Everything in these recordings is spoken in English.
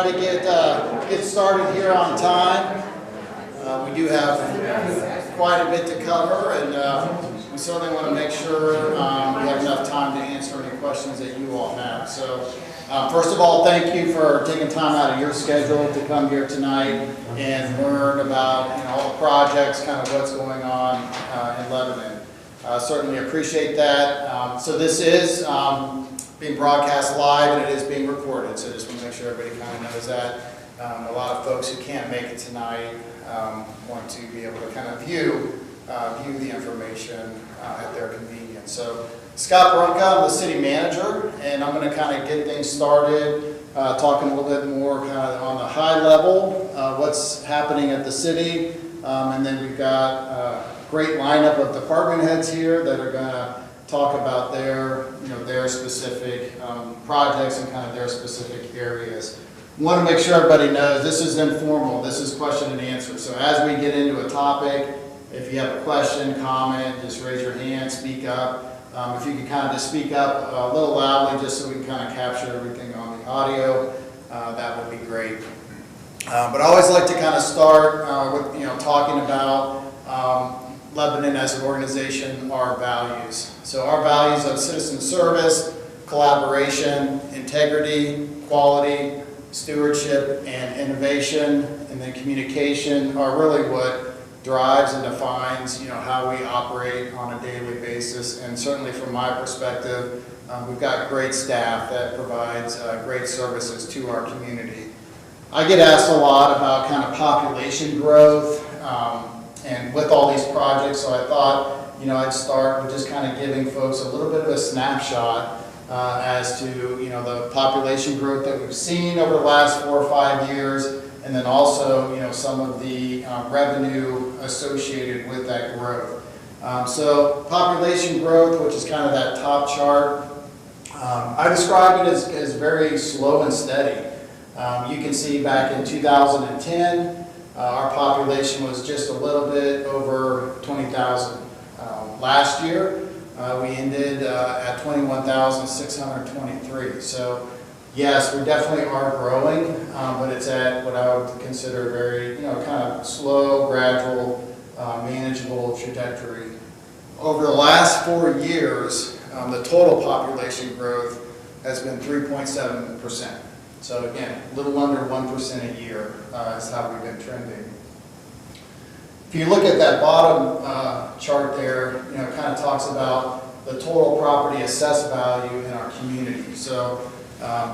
try to get started here on time. We do have quite a bit to cover, and we certainly want to make sure we have enough time to answer any questions that you all have. So, first of all, thank you for taking time out of your schedule to come here tonight and learn about all the projects, kind of what's going on in Lebanon. Certainly appreciate that. So this is being broadcast live, and it is being recorded, so just want to make sure everybody kind of knows that. A lot of folks who can't make it tonight want to be able to kind of view the information at their convenience. So Scott Brunka, I'm the city manager, and I'm going to kind of get things started talking a little bit more kind of on the high level, what's happening at the city, and then we've got a great lineup of department heads here that are going to talk about their specific projects and kind of their specific areas. I want to make sure everybody knows this is informal. This is question and answer. So as we get into a topic, if you have a question, comment, just raise your hand, speak up. If you could kind of just speak up a little loudly just so we can kind of capture everything on the audio, that would be great. But I always like to kind of start with talking about Lebanon as an organization, our values. So our values of citizen service, collaboration, integrity, quality, stewardship, and innovation, and then communication are really what drives and defines how we operate on a daily basis. And certainly from my perspective, we've got great staff that provides great services to our community. I get asked a lot about kind of population growth and with all these projects, so I thought I'd start with just kind of giving folks a little bit of a snapshot as to the population growth that we've seen over the last 4 or 5 years, and then also some of the revenue associated with that growth. So population growth, which is kind of that top chart, I describe it as very slow and steady. You can see back in 2010, our population was just a little bit over 20,000. Last year, we ended at 21,623. So yes, we definitely are growing, but it's at what I would consider a very, kind of slow, gradual, manageable trajectory. Over the last 4 years, the total population growth has been 3.7%. So again, a little under 1% a year is how we've been trending. If you look at that bottom chart there, it kind of talks about the total property assessed value in our community. So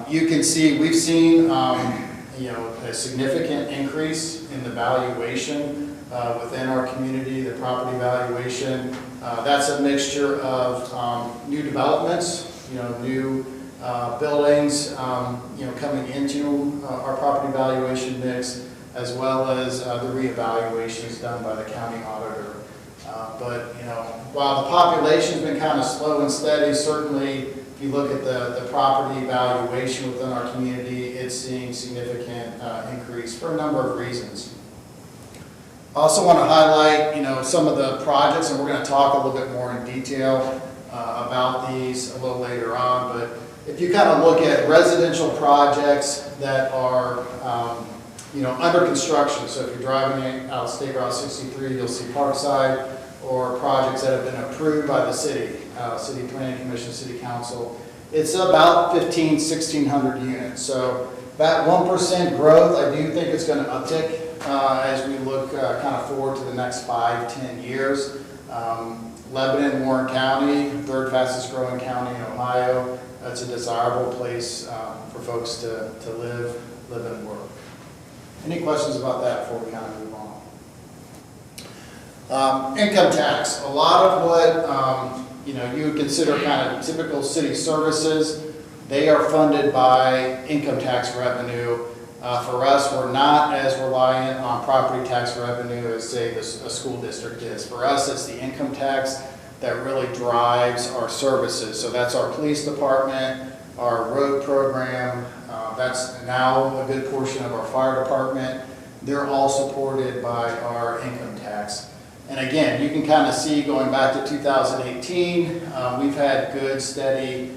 you can see we've seen a significant increase in the valuation within our community, the property valuation. That's a mixture of new developments, new buildings, coming into our property valuation mix, as well as the reevaluations done by the county auditor. But while the population's been kind of slow and steady, certainly if you look at the property valuation within our community, it's seeing significant increase for a number of reasons. I also want to highlight, some of the projects, and we're going to talk a little bit more in detail about these a little later on. But if you kind of look at residential projects that are under construction, so if you're driving out State Route 63, you'll see Parkside, or projects that have been approved by the city, City Planning Commission, City Council, it's about 1,600 units. So that 1% growth, I do think it's going to uptick as we look kind of forward to the next 5-10 years. Lebanon, Warren County, third fastest growing county in Ohio. That's a desirable place for folks to live and work. Any questions about that before we kind of move on? Income tax. A lot of what you would consider kind of typical city services, they are funded by income tax revenue. For us, we're not as reliant on property tax revenue as, say, a school district is. For us, it's the income tax that really drives our services. So that's our police department, our road program, that's now a good portion of our fire department. They're all supported by our income tax. And again, you can kind of see going back to 2018, we've had good, steady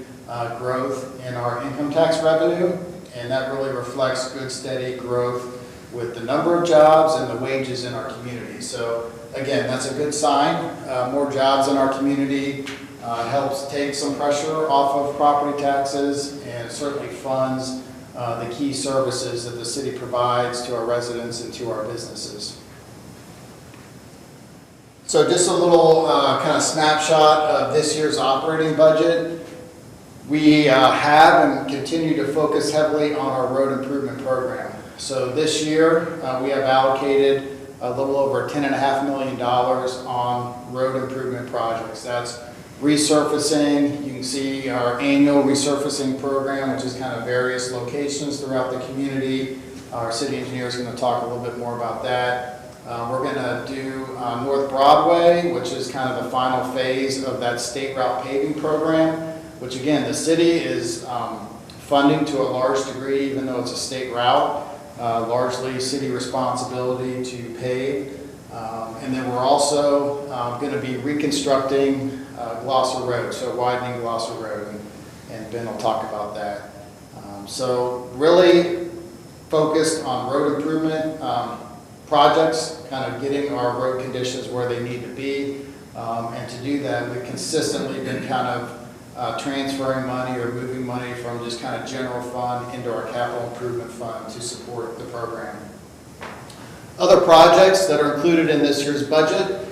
growth in our income tax revenue. and that really reflects good, steady growth with the number of jobs and the wages in our community. So again, that's a good sign. More jobs in our community helps take some pressure off of property taxes and certainly funds the key services that the city provides to our residents and to our businesses. So just a little kind of snapshot of this year's operating budget. We have and continue to focus heavily on our road improvement program. So this year we have allocated a little over $10.5 million on road improvement projects. That's resurfacing. You can see our annual resurfacing program, which is kind of various locations throughout the community. Our city engineer is going to talk a little bit more about that. We're going to do North Broadway, which is kind of the final phase of that state route paving program, which again, the city is funding to a large degree, even though it's a state route, largely city responsibility to pave. And then we're also going to be reconstructing Glosser Road, so widening Glosser Road, and Ben will talk about that. So really focused on road improvement projects, kind of getting our road conditions where they need to be. And to do that, we've consistently been kind of transferring money or moving money from just kind of general fund into our capital improvement fund to support the program. Other projects that are included in this year's budget,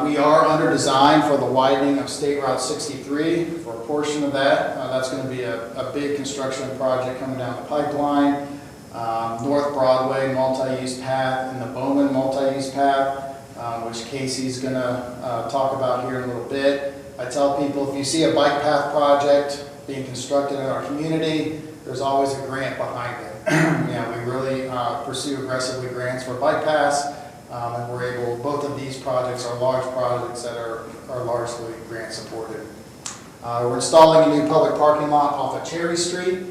we are under design for the widening of State Route 63 for a portion of that. That's going to be a big construction project coming down the pipeline. North Broadway multi-use path and the Bowman multi-use path, which Casey's going to talk about here in a little bit. I tell people if you see a bike path project being constructed in our community, there's always a grant behind it. We really pursue aggressively grants for bike paths, and we're able, both of these projects are large projects that are largely grant supported. We're installing a new public parking lot off of Cherry Street.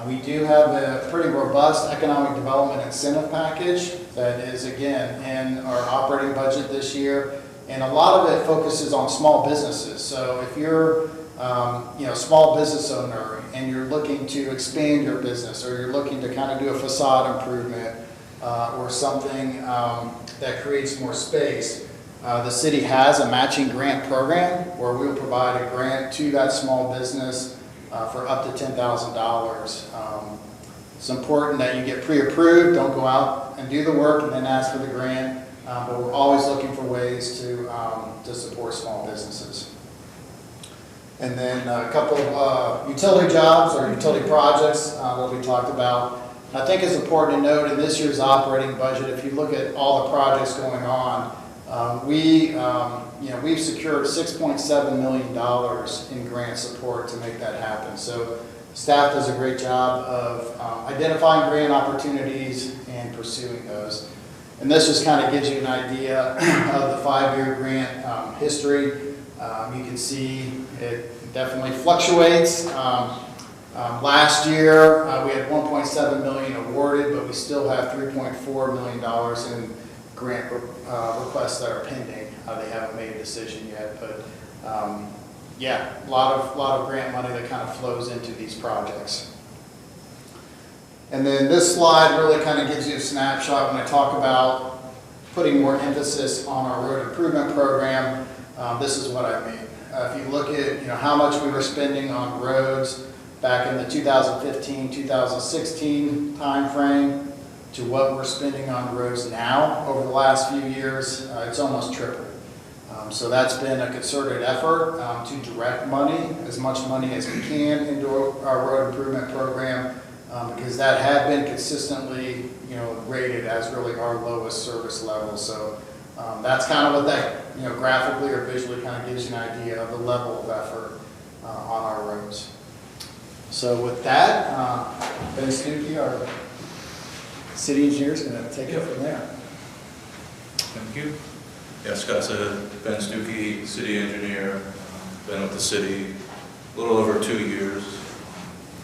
We do have a pretty robust economic development incentive package that is, again, in our operating budget this year. And a lot of it focuses on small businesses. So if you're a small business owner and you're looking to expand your business, or you're looking to kind of do a facade improvement or something that creates more space, the city has a matching grant program where we'll provide a grant to that small business for up to $10,000. It's important that you get pre-approved. Don't go out and do the work and then ask for the grant. But we're always looking for ways to support small businesses. And then a couple of utility jobs or utility projects that we talked about. I think it's important to note in this year's operating budget, if you look at all the projects going on, we've secured $6.7 million in grant support to make that happen. So staff does a great job of identifying grant opportunities and pursuing those. And this just kind of gives you an idea of the 5-year grant history. You can see it definitely fluctuates. Last year we had $1.7 million awarded, but we still have $3.4 million in grant requests that are pending. They haven't made a decision yet, but yeah, a lot of grant money that kind of flows into these projects. And then this slide really kind of gives you a snapshot when I talk about putting more emphasis on our road improvement program. This is what I mean. If you look at how much we were spending on roads back in the 2015-2016 time frame to what we're spending on roads now over the last few years, it's almost tripled. So that's been a concerted effort to direct money, as much money as we can, into our road improvement program. Because that had been consistently, rated as really our lowest service level. So that's kind of what that, graphically or visually kind of gives you an idea of the level of effort on our roads. So with that, Ben Stuckey, our city engineer, is going to take it from there. Thank you. Yeah, Scott said, Ben Stuckey, city engineer, been with the city a little over 2 years.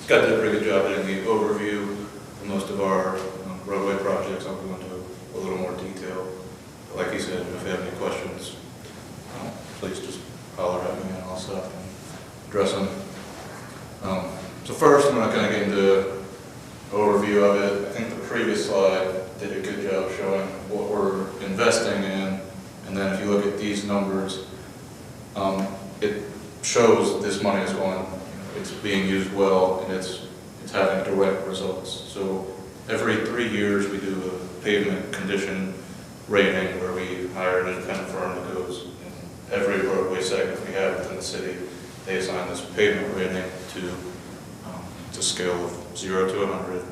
Scott did a pretty good job in the overview of most of our roadway projects. I'll go into a little more detail. But like he said, if you have any questions, please just holler at me and I'll stop and address them. So first, I'm going to kind of get into slide did a good job showing what we're investing in. And then if you look at these numbers, it shows this money is going, it's being used well, and it's having direct results. So every 3 years we do a pavement condition rating where we hire an independent firm that goes in every roadway segment we have within the city. They assign this pavement rating to a scale of 0 to 100.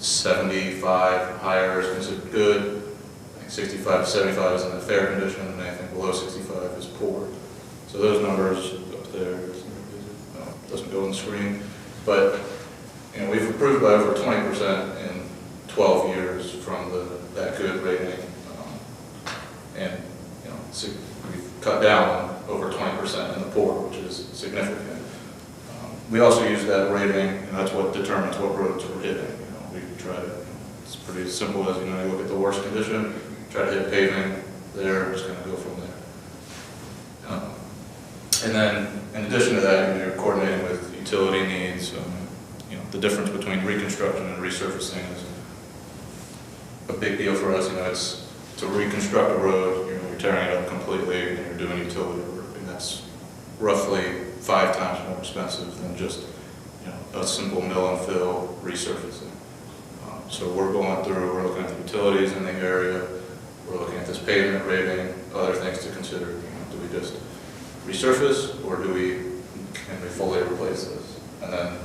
75 higher is considered good. I think 65 to 75 is in the fair condition, and anything below 65 is poor. So those numbers up there, doesn't go on the screen, but we've improved by over 20% in 12 years from that good rating, and we've cut down over 20% in the poor, which is significant. We also use that rating, and that's what determines what roads we're hitting. We try to, it's pretty simple as, you look at the worst condition, try to hit paving there, just kind of go from there. And then, in addition to that, you're coordinating with utility needs. The difference between reconstruction and resurfacing is a big deal for us. It's to reconstruct a road, you're tearing it up completely, and you're doing utility work, and that's roughly 5 times more expensive than just a simple mill and fill resurfacing. So we're going through, we're looking at the utilities in the area, we're looking at this pavement rating, other things to consider. Do we just resurface, or can we fully replace this? And then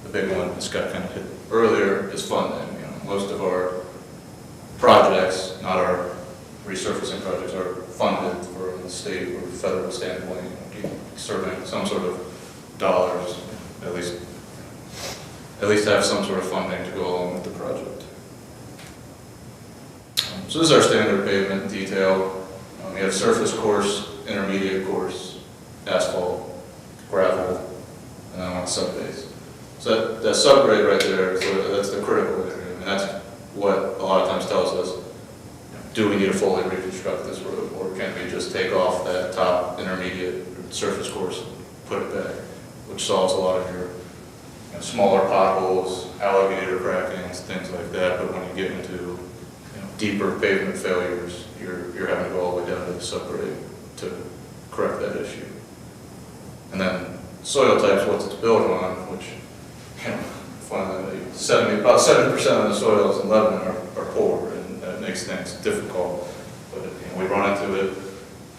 the big one, Scott kind of hit earlier, is funding. Most of our projects, not our resurfacing projects, are funded from the state or federal standpoint, serving some sort of dollars, at least have some sort of funding to go along with the project. So this is our standard pavement detail. We have surface course, intermediate course, asphalt, gravel, and then on subbase. So that subgrade right there, that's the critical area, and that's what a lot of times tells us, do we need to fully reconstruct this road, or can we just take off that top intermediate surface course and put it back, which solves a lot of your smaller potholes, alligator crackings, things like that. But when you get into deeper pavement failures, you're having to go all the way down to the subgrade to correct that issue. And then soil types, what it's built on, which about 70% of the soils in Lebanon are poor, and that makes things difficult. But we run into it.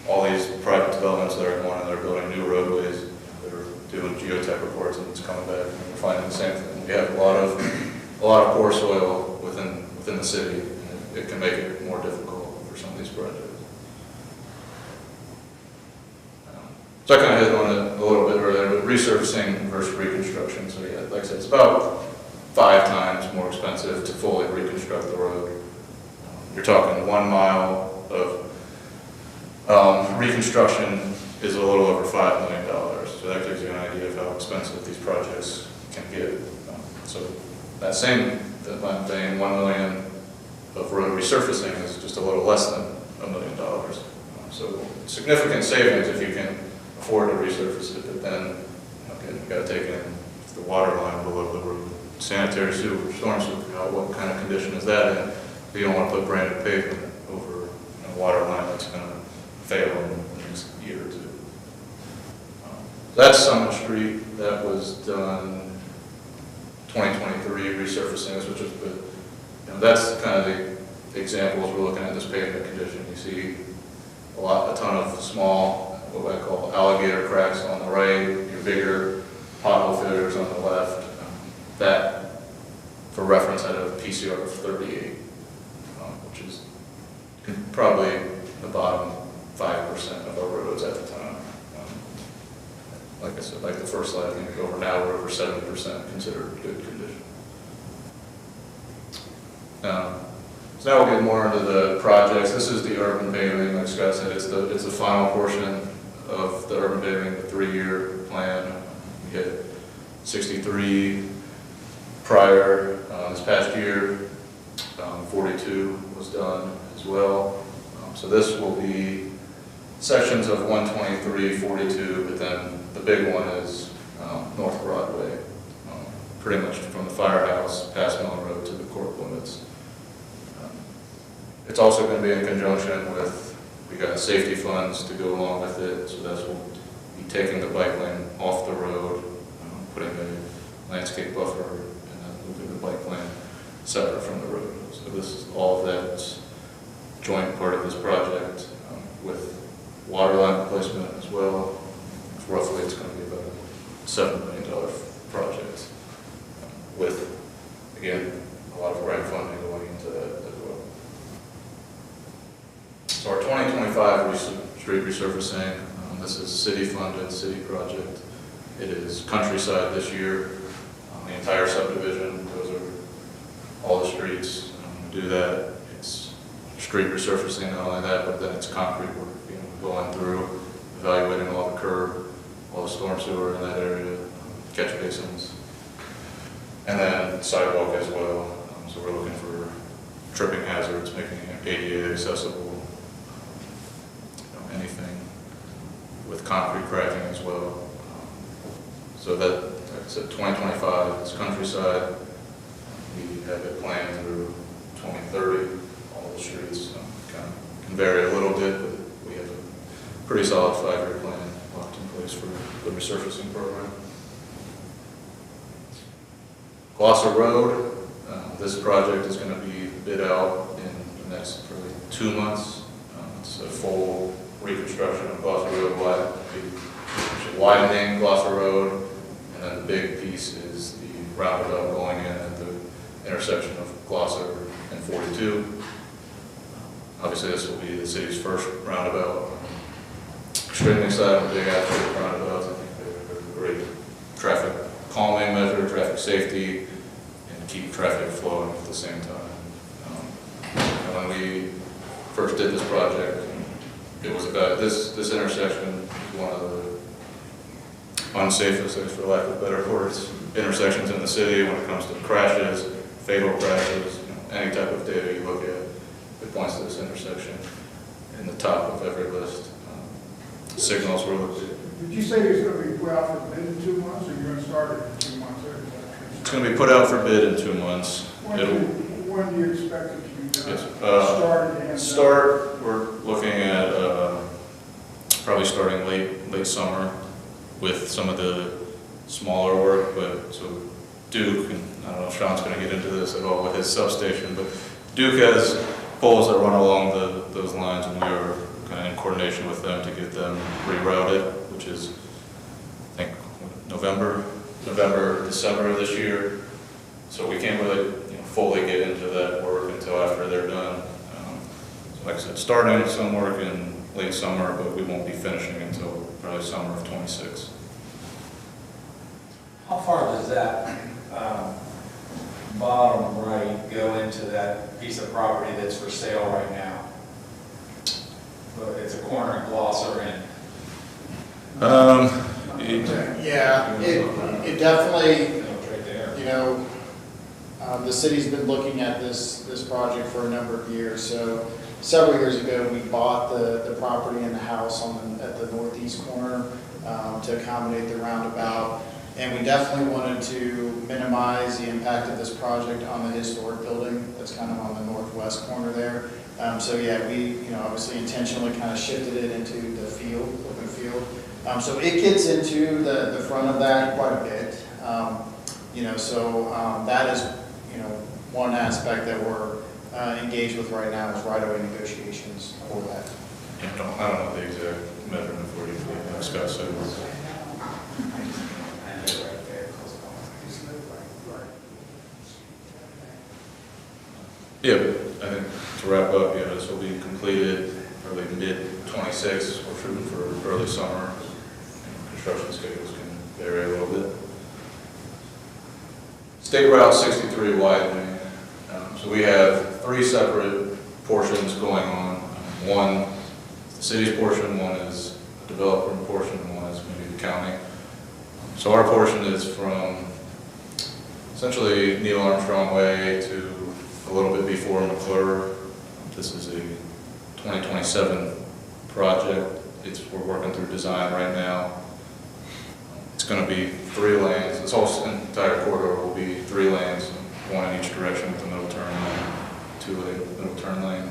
All these private developments that are going on, they're building new roadways, they're doing geotech reports, and it's coming back, and we're finding the same thing. We have a lot of poor soil within the city, and it can make it more difficult for some of these projects. So I kind of hit on it a little bit earlier, but resurfacing versus reconstruction. So yeah, like I said, it's about 5 times more expensive to fully reconstruct the road. You're talking 1 mile of reconstruction is a little over $5 million. So that gives you an idea of how expensive these projects can get. So that same thing, $1 million of road resurfacing is just a little less than $1 million. So significant savings if you can afford to resurface it, but then again, you've got to take in the water line below the road, sanitary sewer, storm sewer, what kind of condition is that in? You don't want to put brand new pavement over a water line that's going to fail in the next year or 2. That's Summer Street. That was done 2023 resurfacing, which is good. That's kind of the examples we're looking at this pavement condition. You see a ton of small, what I call alligator cracks on the right, your bigger pothole failures on the left. That, for reference, had a PCR of 38, which is probably the bottom 5% of our roads at the time. Like I said, like the first slide, I think over now we're over 70% considered good condition. So now we'll get more into the projects. This is the urban paving. Like Scott said, it's the final portion of the urban paving, the 3-year plan. We hit 63 prior this past year. 42 was done as well. So this will be sections of 123, 42, but then the big one is North Broadway, pretty much from the firehouse past Mill Road to the courthouse. It's also going to be in conjunction with, we got safety funds to go along with it, so that's what we'll be taking the bike lane off the road, putting a landscape buffer, and then moving the bike lane separate from the road. So this is all of that joint part of this project with water line replacement as well. Roughly, it's going to be about a $7 million project with, again, a lot of grant funding going into that as well. So our 2025 street resurfacing, this is city-funded, city project. It is countryside this year, the entire subdivision. Those are all the streets. We do that. It's street resurfacing, not only that, but then it's concrete work, going through, evaluating all the curb, all the storm sewer in that area, catch basins, and then sidewalk as well. So we're looking for tripping hazards, making it ADA accessible, anything with concrete cracking as well. So that, like I said, 2025 is countryside. We have it planned through 2030, all the streets. Kind of can vary a little bit, but we have a pretty solid 5-year plan locked in place for the resurfacing program. Gloucester Road, this project is going to be bid out in the next probably 2 months. It's a full reconstruction of Gloucester Road, widening Gloucester Road, and then the big piece is the roundabout going in at the intersection of Gloucester and 42. Obviously, this will be the city's first roundabout. Extremely excited, big asphalt roundabouts. I think they're a great traffic calming measure, traffic safety, and keep traffic flowing at the same time. And when we first did this project, it was about this intersection is one of the unsafest, for lack of better words, intersections in the city when it comes to crashes, fatal crashes, any type of data you look at, it points to this intersection in the top of every list. Signals were looked at. Did you say it's going to be put out for bid in 2 months, or you're going to start it in 2 months? It's going to be put out for bid in 2 months. When do you expect it to be done? Yes. Start, we're looking at probably starting late summer with some of the smaller work, but so Duke, and I don't know if Sean's going to get into this at all with his substation, but Duke has poles that run along those lines, and we are kind of in coordination with them to get them rerouted, which is, I think, November, December of this year. So we can't really fully get into that work until after they're done. So like I said, starting some work in late summer, but we won't be finishing until probably summer of 26. How far does that bottom right go into that piece of property that's for sale right now? But it's a corner in Gloucester and... Yeah, it definitely, the city's been looking at this project for a number of years. So several years ago, we bought the property and the house at the northeast corner to accommodate the roundabout. And we definitely wanted to minimize the impact of this project on the historic building that's kind of on the northwest corner there. So yeah, we obviously intentionally kind of shifted it into the field, open field. So it gets into the front of that quite a bit. That is one aspect that we're engaged with right now is right-of-way negotiations for that. I don't know the exact measurement for you, like Scott said. Yeah, but I think to wrap up, this will be completed early mid-26. We're shooting for early summer. Construction schedules can vary a little bit. State Route 63 widening. So we have 3 separate portions going on. One is the city's portion, one is a developer portion, and one is going to be the county. So our portion is from essentially Neil Armstrong Way to a little bit before McClure. This is a 2027 project. We're working through design right now. It's going to be 3 lanes. This whole entire corridor will be 3 lanes, one in each direction with a middle turn lane, 2-lane middle turn lane.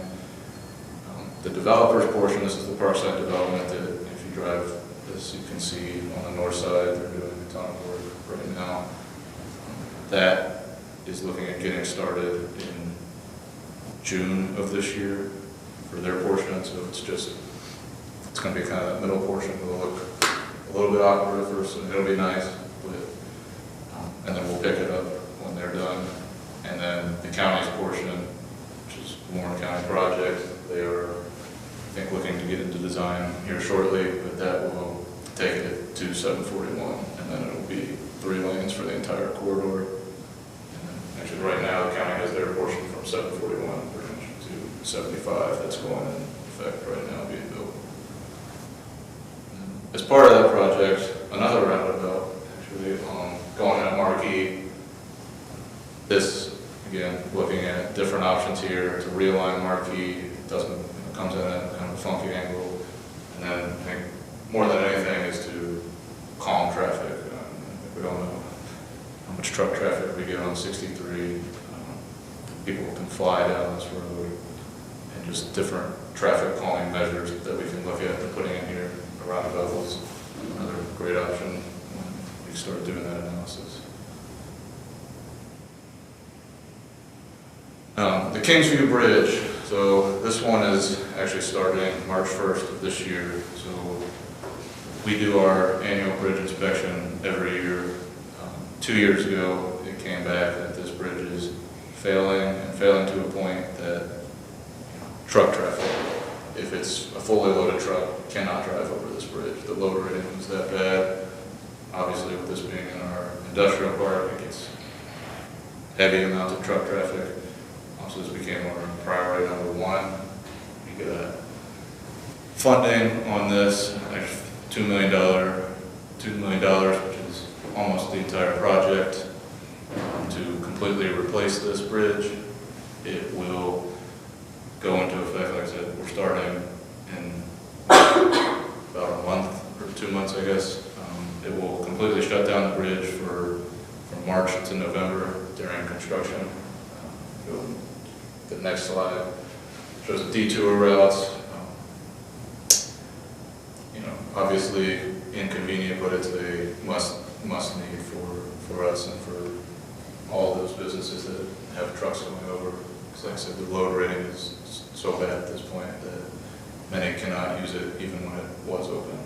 The developer's portion, this is the Parkside development that if you drive this, you can see on the north side, they're doing a ton of work right now. That is looking at getting started in June of this year for their portion, so it's going to be kind of that middle portion. It'll look a little bit awkward at first, and it'll be nice, but, and then we'll pick it up when they're done. And then the county's portion, which is Warren County project, they are, I think, looking to get into design here shortly, but that will take it to 741, and then it'll be 3 lanes for the entire corridor. And then, actually, right now, the county has their portion from 741 pretty much to 75. That's going in effect right now, being built. And as part of that project, another roundabout, actually, going at Marquee. This, again, looking at different options here to realign Marquee. It doesn't, comes in at kind of a funky angle. And then I think more than anything is to calm traffic. We don't know how much truck traffic we get on 63. People can fly down this road, and just different traffic calming measures that we can look at and putting in here around the bevels. Another great option when we start doing that analysis. The Kingsview Bridge, so this one is actually starting March 1st of this year. So we do our annual bridge inspection every year. 2 years ago, it came back that this bridge is failing to a point that truck traffic, if it's a fully loaded truck, cannot drive over this bridge. The load rating is that bad. Obviously, with this being in our industrial park, it gets heavy amounts of truck traffic. So this became our priority number one. We got funding on this, $2 million, which is almost the entire project, to completely replace this bridge. It will go into effect, like I said, we're starting in about a month or 2 months, I guess. It will completely shut down the bridge from March to November during construction. The next slide shows the detour routes. Obviously inconvenient, but it's a must need for us and for all those businesses that have trucks going over. Because like I said, the load rating is so bad at this point that many cannot use it even when it was open.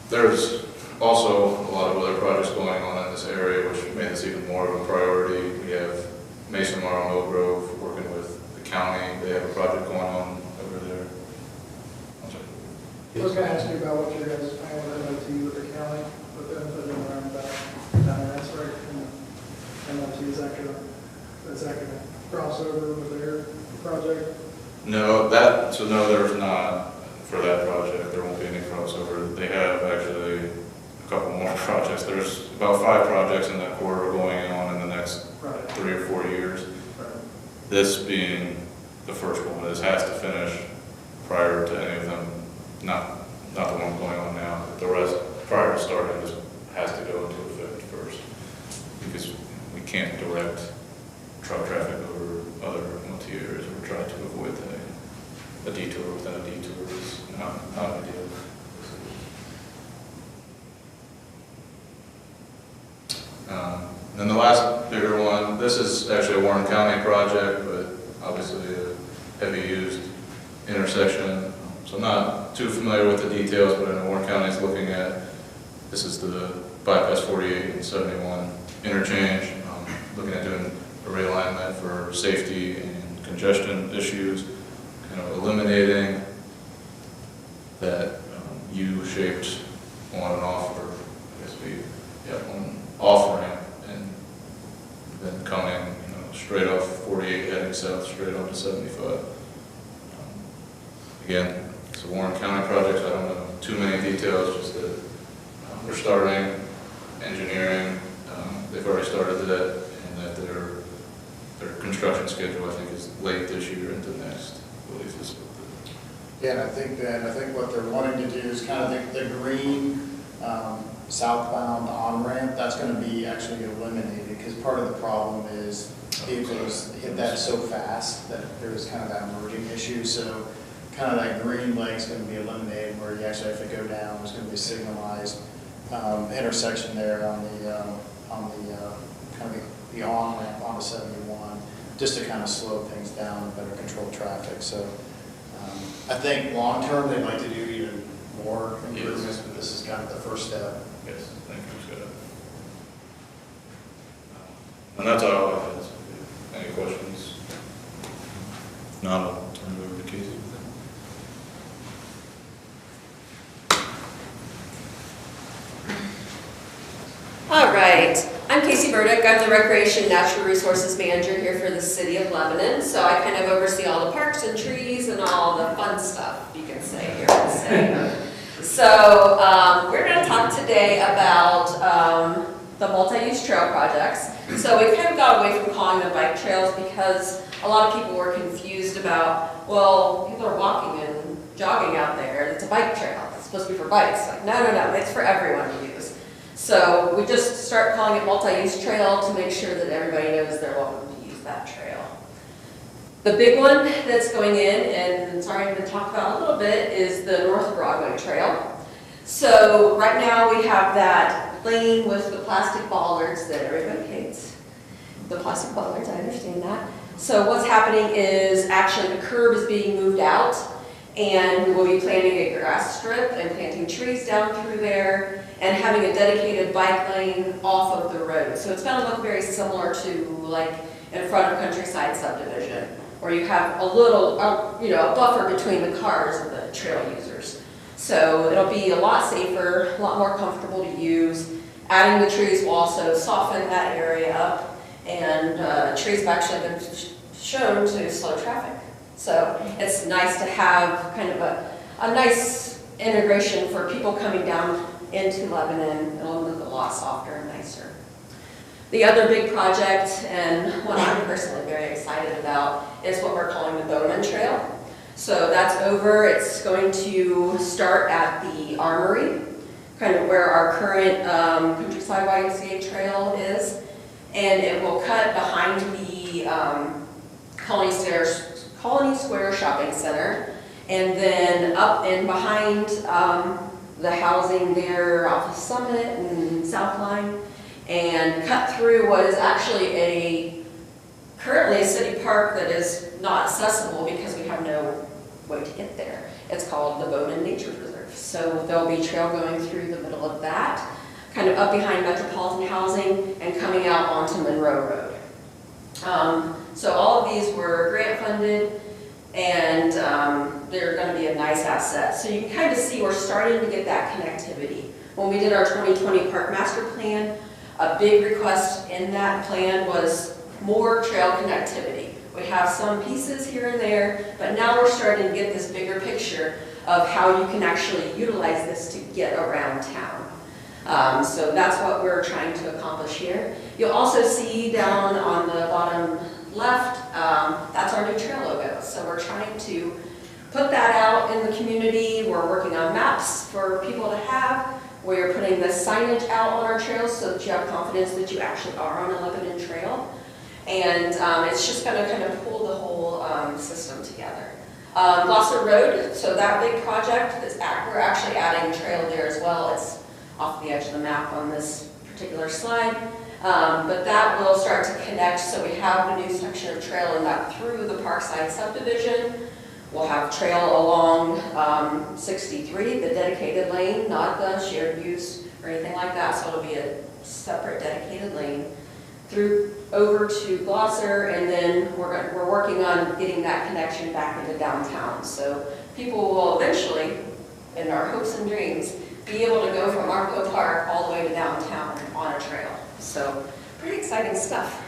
There's also a lot of other projects going on in this area, which made this even more of a priority. We have Mason Morrow Mill Grove working with the county. They have a project going on over there. I was going to ask you about what your guys' plan with MOT with the county, but then putting around about that's right. MOT, is that going to cross over with their project? No, there's not for that project. There won't be any crossover. They have actually a couple more projects. There's about 5 projects in that corridor going on in the next 3 or 4 years. Right. This being the first one. This has to finish prior to any of them. Not the one going on now. But the rest, prior to starting, this has to go into effect first, because we can't direct truck traffic over other MOT areas. We're trying to avoid that. A detour within a detour is not ideal. Then the last bigger one, this is actually a Warren County project, but obviously a heavy used intersection. So I'm not too familiar with the details, but I know Warren County is looking at, this is the bypass 48 and 71 interchange, looking at doing a realignment for safety and congestion issues, kind of eliminating that U-shaped on and off, or I guess on off ramp, and then coming straight off 48 heading south straight onto 75. Again, it's a Warren County project, so I don't know too many details, just that they're starting engineering. They've already started that, and that their construction schedule, I think, is late this year into next. I believe is what Yeah, and I think what they're wanting to do is kind of the green southbound on-ramp, that's gonna be actually eliminated, because part of the problem is vehicles hit that so fast that there's kind of that merging issue, so kind of that green lane's gonna be eliminated, where you actually have to go down, there's gonna be a signalized intersection there on the kind of the on-ramp onto 71, just to kind of slow things down and better control traffic. So I think long-term, they'd like to do even more improvements, but this is kind of the first step. Yes, thank you, Scott. And that's all I have. Any questions? No, I'll turn it over to Casey. All right, I'm Casey Burdick. I'm the Recreation Natural Resources Manager here for the City of Lebanon. So I kind of oversee all the parks and trees and all the fun stuff, you can say, here in the city. So we're going to talk today about the multi-use trail projects. So we've kind of got away from calling them bike trails because a lot of people were confused about, well, people are walking and jogging out there. It's a bike trail. It's supposed to be for bikes. Like, no, it's for everyone to use. So we just start calling it multi-use trail to make sure that everybody knows they're welcome to use that trail. The big one that's going in, and sorry I'm going to talk about a little bit, is the North Broadway Trail. So right now we have that lane with the plastic bollards that everybody hates. The plastic bollards, I understand that. So what's happening is actually the curb is being moved out, and we will be planting a grass strip and planting trees down through there and having a dedicated bike lane off of the road. So it's going to look very similar to like in front of Countryside subdivision, where you have a little, a buffer between the cars and the trail users. So it'll be a lot safer, a lot more comfortable to use. Adding the trees will also soften that area up, and trees have actually been shown to slow traffic. So it's nice to have kind of a nice integration for people coming down into Lebanon. It'll look a lot softer and nicer. The other big project, and what I'm personally very excited about, is what we're calling the Bowman Trail. So that's over. It's going to start at the Armory, kind of where our current Countryside YMCA trail is, and it will cut behind the Colony Square Shopping Center, and then up and behind the housing there off of Summit and South Line, and cut through what is actually currently a city park that is not accessible because we have no way to get there. It's called the Bowman Nature Preserve. So there'll be trail going through the middle of that, kind of up behind Metropolitan Housing and coming out onto Monroe Road. So all of these were grant funded, and they're going to be a nice asset. So you can kind of see we're starting to get that connectivity. When we did our 2020 Park Master Plan, a big request in that plan was more trail connectivity. We have some pieces here and there, but now we're starting to get this bigger picture of how you can actually utilize this to get around town. So that's what we're trying to accomplish here. You'll also see down on the bottom left, that's our new trail logo. So we're trying to put that out in the community. We're working on maps for people to have. We're putting the signage out on our trails so that you have confidence that you actually are on a Lebanon trail. And it's just going to kind of pull the whole system together. Gloucester Road, so that big project, we're actually adding a trail there as well. It's off the edge of the map on this particular slide. But that will start to connect, so we have a new section of trail in that through the Parkside subdivision. We'll have trail along 63, the dedicated lane, not the shared use or anything like that, so it'll be a separate dedicated lane through over to Gloucester, and then we're working on getting that connection back into downtown. So people will eventually, in our hopes and dreams, be able to go from Arco Park all the way to downtown on a trail. So pretty exciting stuff.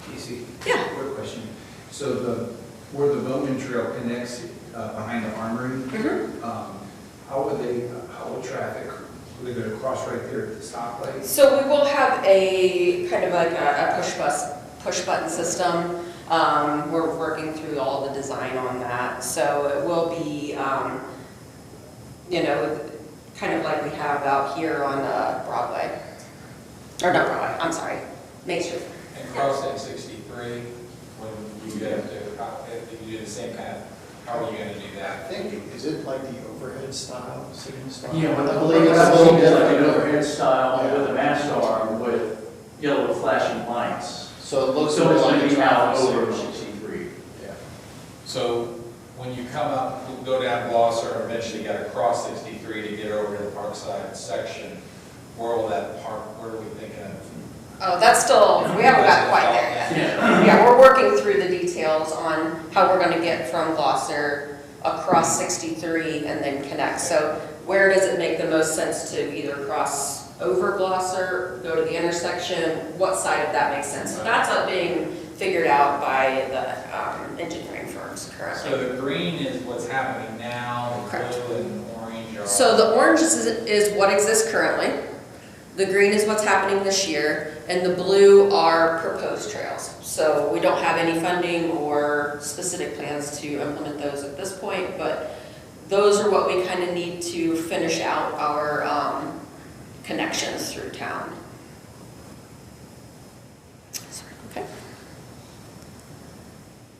Casey? Yeah. Quick question. So where the Bowman Trail connects behind the Armory, how will traffic, are they going to cross right there at the stoplight? So we will have a kind of like a push button system. We're working through all the design on that. So it will be, kind of like we have out here on Broadway. Or not Broadway, I'm sorry, Main Street. And crossing 63, when you have to, if you do the same kind of, how are you gonna do I that? think, is it like the overhead style, sitting style? Yeah, but I the believe believe it's I've a little seen is like an different. overhead style Yeah. with a mast arm with yellow flashing lights. So it looks So it's like going to a be out traffic over signal. 63. Yeah. So when you come up, go down Gloucester, and eventually you gotta cross 63 to get over to the Parkside section, where will that park, where are we thinking of? Oh, that's still, we haven't got quite there yet. Yeah. Yeah, we're working through the details on how we're gonna get from Gloucester across 63 and then connect. So where does it make the most sense to either cross over Gloucester, go to the intersection, what side of that makes sense? So that's being figured out by the engineering firms So currently. the green is what's happening now, the Correct. blue and orange are. So the orange is what exists currently, the green is what's happening this year, and the blue are proposed trails. So we don't have any funding or specific plans to implement those at this point, but those are what we kind of need to finish out our connections through town. Okay.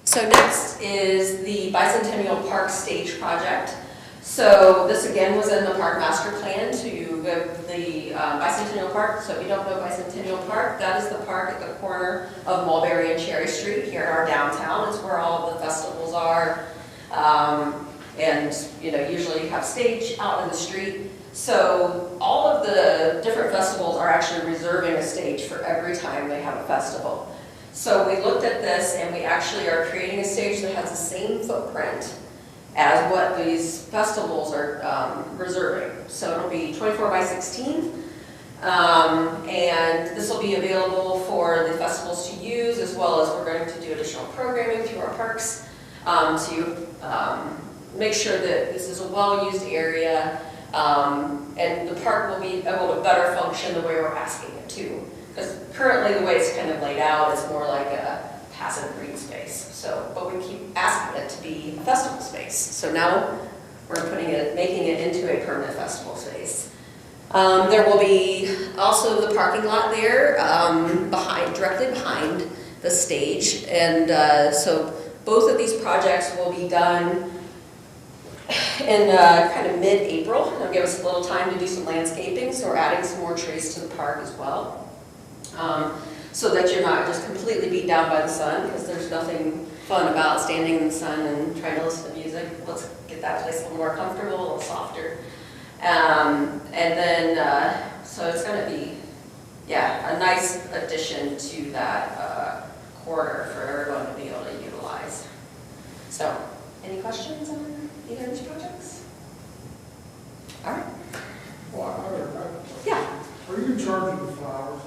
So next is the Bicentennial Park Stage Project. So this again was in the park master plan to give the Bicentennial Park. So if you don't know Bicentennial Park, that is the park at the corner of Mulberry and Cherry Street here in our downtown. It's where all the festivals are. And you know, usually you have stage out in the street. So all of the different festivals are actually reserving a stage for every time they have a festival. So we looked at this and we actually are creating a stage that has the same footprint as what these festivals are reserving. So it'll be 24 by 16. And this will be available for the festivals to use, as well as we're going to do additional programming through our parks to make sure that this is a well-used area, and the park will be able to better function the way we're asking it to. Because currently the way it's kind of laid out is more like a passive green space. So, but we keep asking it to be a festival space. So now we're making it into a permanent festival space. There will be also the parking lot there, directly behind the stage. And so both of these projects will be done in kind of mid-April. It'll give us a little time to do some landscaping, so we're adding some more trees to the park as well. So that you're not just completely beat down by the sun, because there's nothing fun about standing in the sun and trying to listen to music. Let's get that place a little more comfortable, a little softer. And then, so it's going to be, yeah, a nice addition to that corridor for everyone to be able to utilize. So, any questions on either of these projects? All right. Yeah. Are you in charge of the flowers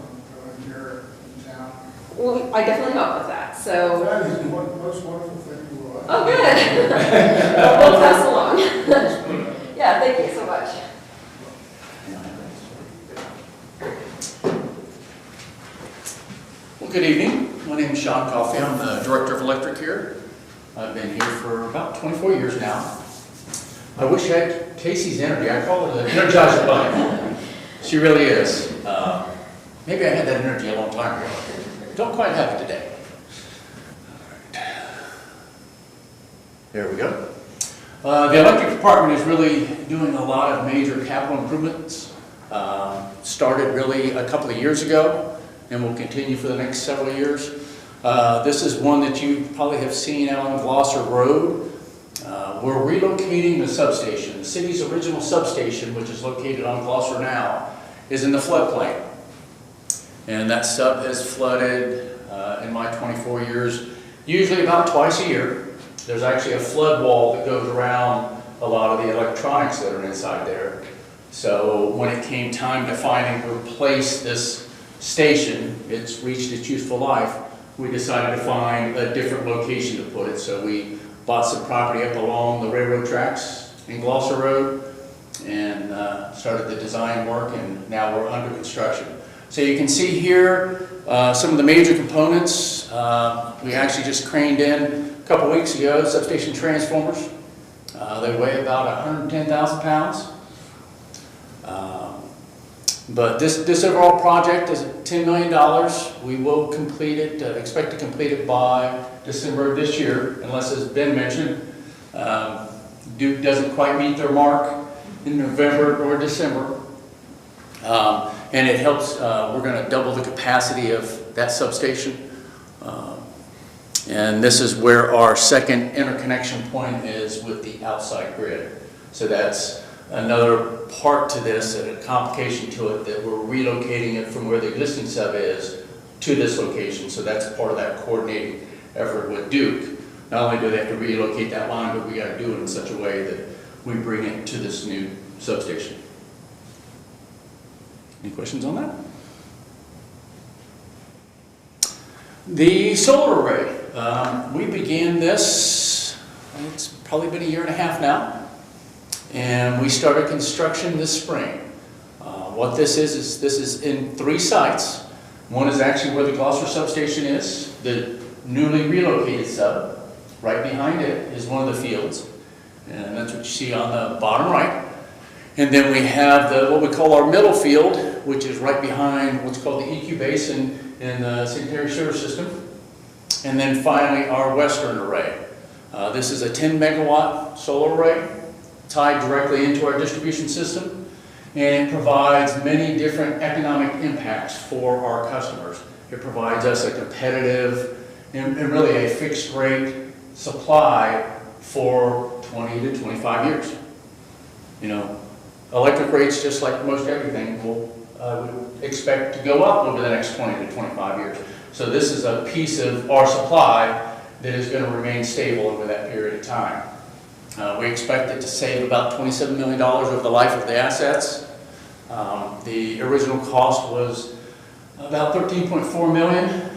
here in town? Well, I definitely help with that. So. That is the most wonderful thing in the world. Oh, good. We'll pass along. Yeah, thank you so much. Well, good evening. My name is Sean Coffey. I'm the Director of Electric here. I've been here for about 24 years now. I wish I had Casey's energy. I call her the Energizer Bunny. She really is. Maybe I had that energy a long time ago. Don't quite have it today. All right. There we go. The electric department is really doing a lot of major capital improvements. Started really a couple of years ago and will continue for the next several years. This is one that you probably have seen out on Gloucester Road. We're relocating the substation. The city's original substation, which is located on Gloucester now, is in the floodplain. And that sub has flooded in my 24 years, usually about twice a year. There's actually a flood wall that goes around a lot of the electronics that are inside there. So when it came time to finally replace this station, it's reached its useful life, we decided to find a different location to put it. So we bought some property up along the railroad tracks in Gloucester Road and started the design work, and now we're under construction. So you can see here some of the major components. We actually just craned in a couple weeks ago substation transformers. They weigh about 110,000 pounds. But this overall project is $10 million. We will complete it, expect to complete it by December of this year, unless, as Ben mentioned, Duke doesn't quite meet their mark in November or December. And it helps, we're going to double the capacity of that substation. And this is where our second interconnection point is with the outside grid. So that's another part to this, and a complication to it, that we're relocating it from where the existing sub is to this location. So that's part of that coordinating effort with Duke. Not only do they have to relocate that line, but we got to do it in such a way that we bring it to this new substation. Any questions on that? The solar array. We began this, it's probably been a year and a half now, and we started construction this spring. What this is in 3 sites. One is actually where the Gloucester substation is, the newly relocated sub. Right behind it is one of the fields, and that's what you see on the bottom right. And then we have what we call our middle field, which is right behind what's called the EQ basin in the sanitary sewer system. And then finally, our western array. This is a 10 megawatt solar array tied directly into our distribution system, and it provides many different economic impacts for our customers. It provides us a competitive and really a fixed rate supply for 20 to 25 years. You know, electric rates, just like most everything, will would expect to go up over the next 20 to 25 years. So this is a piece of our supply that is going to remain stable over that period of time. We expect it to save about $27 million over the life of the assets. The original cost was about $13.4 million,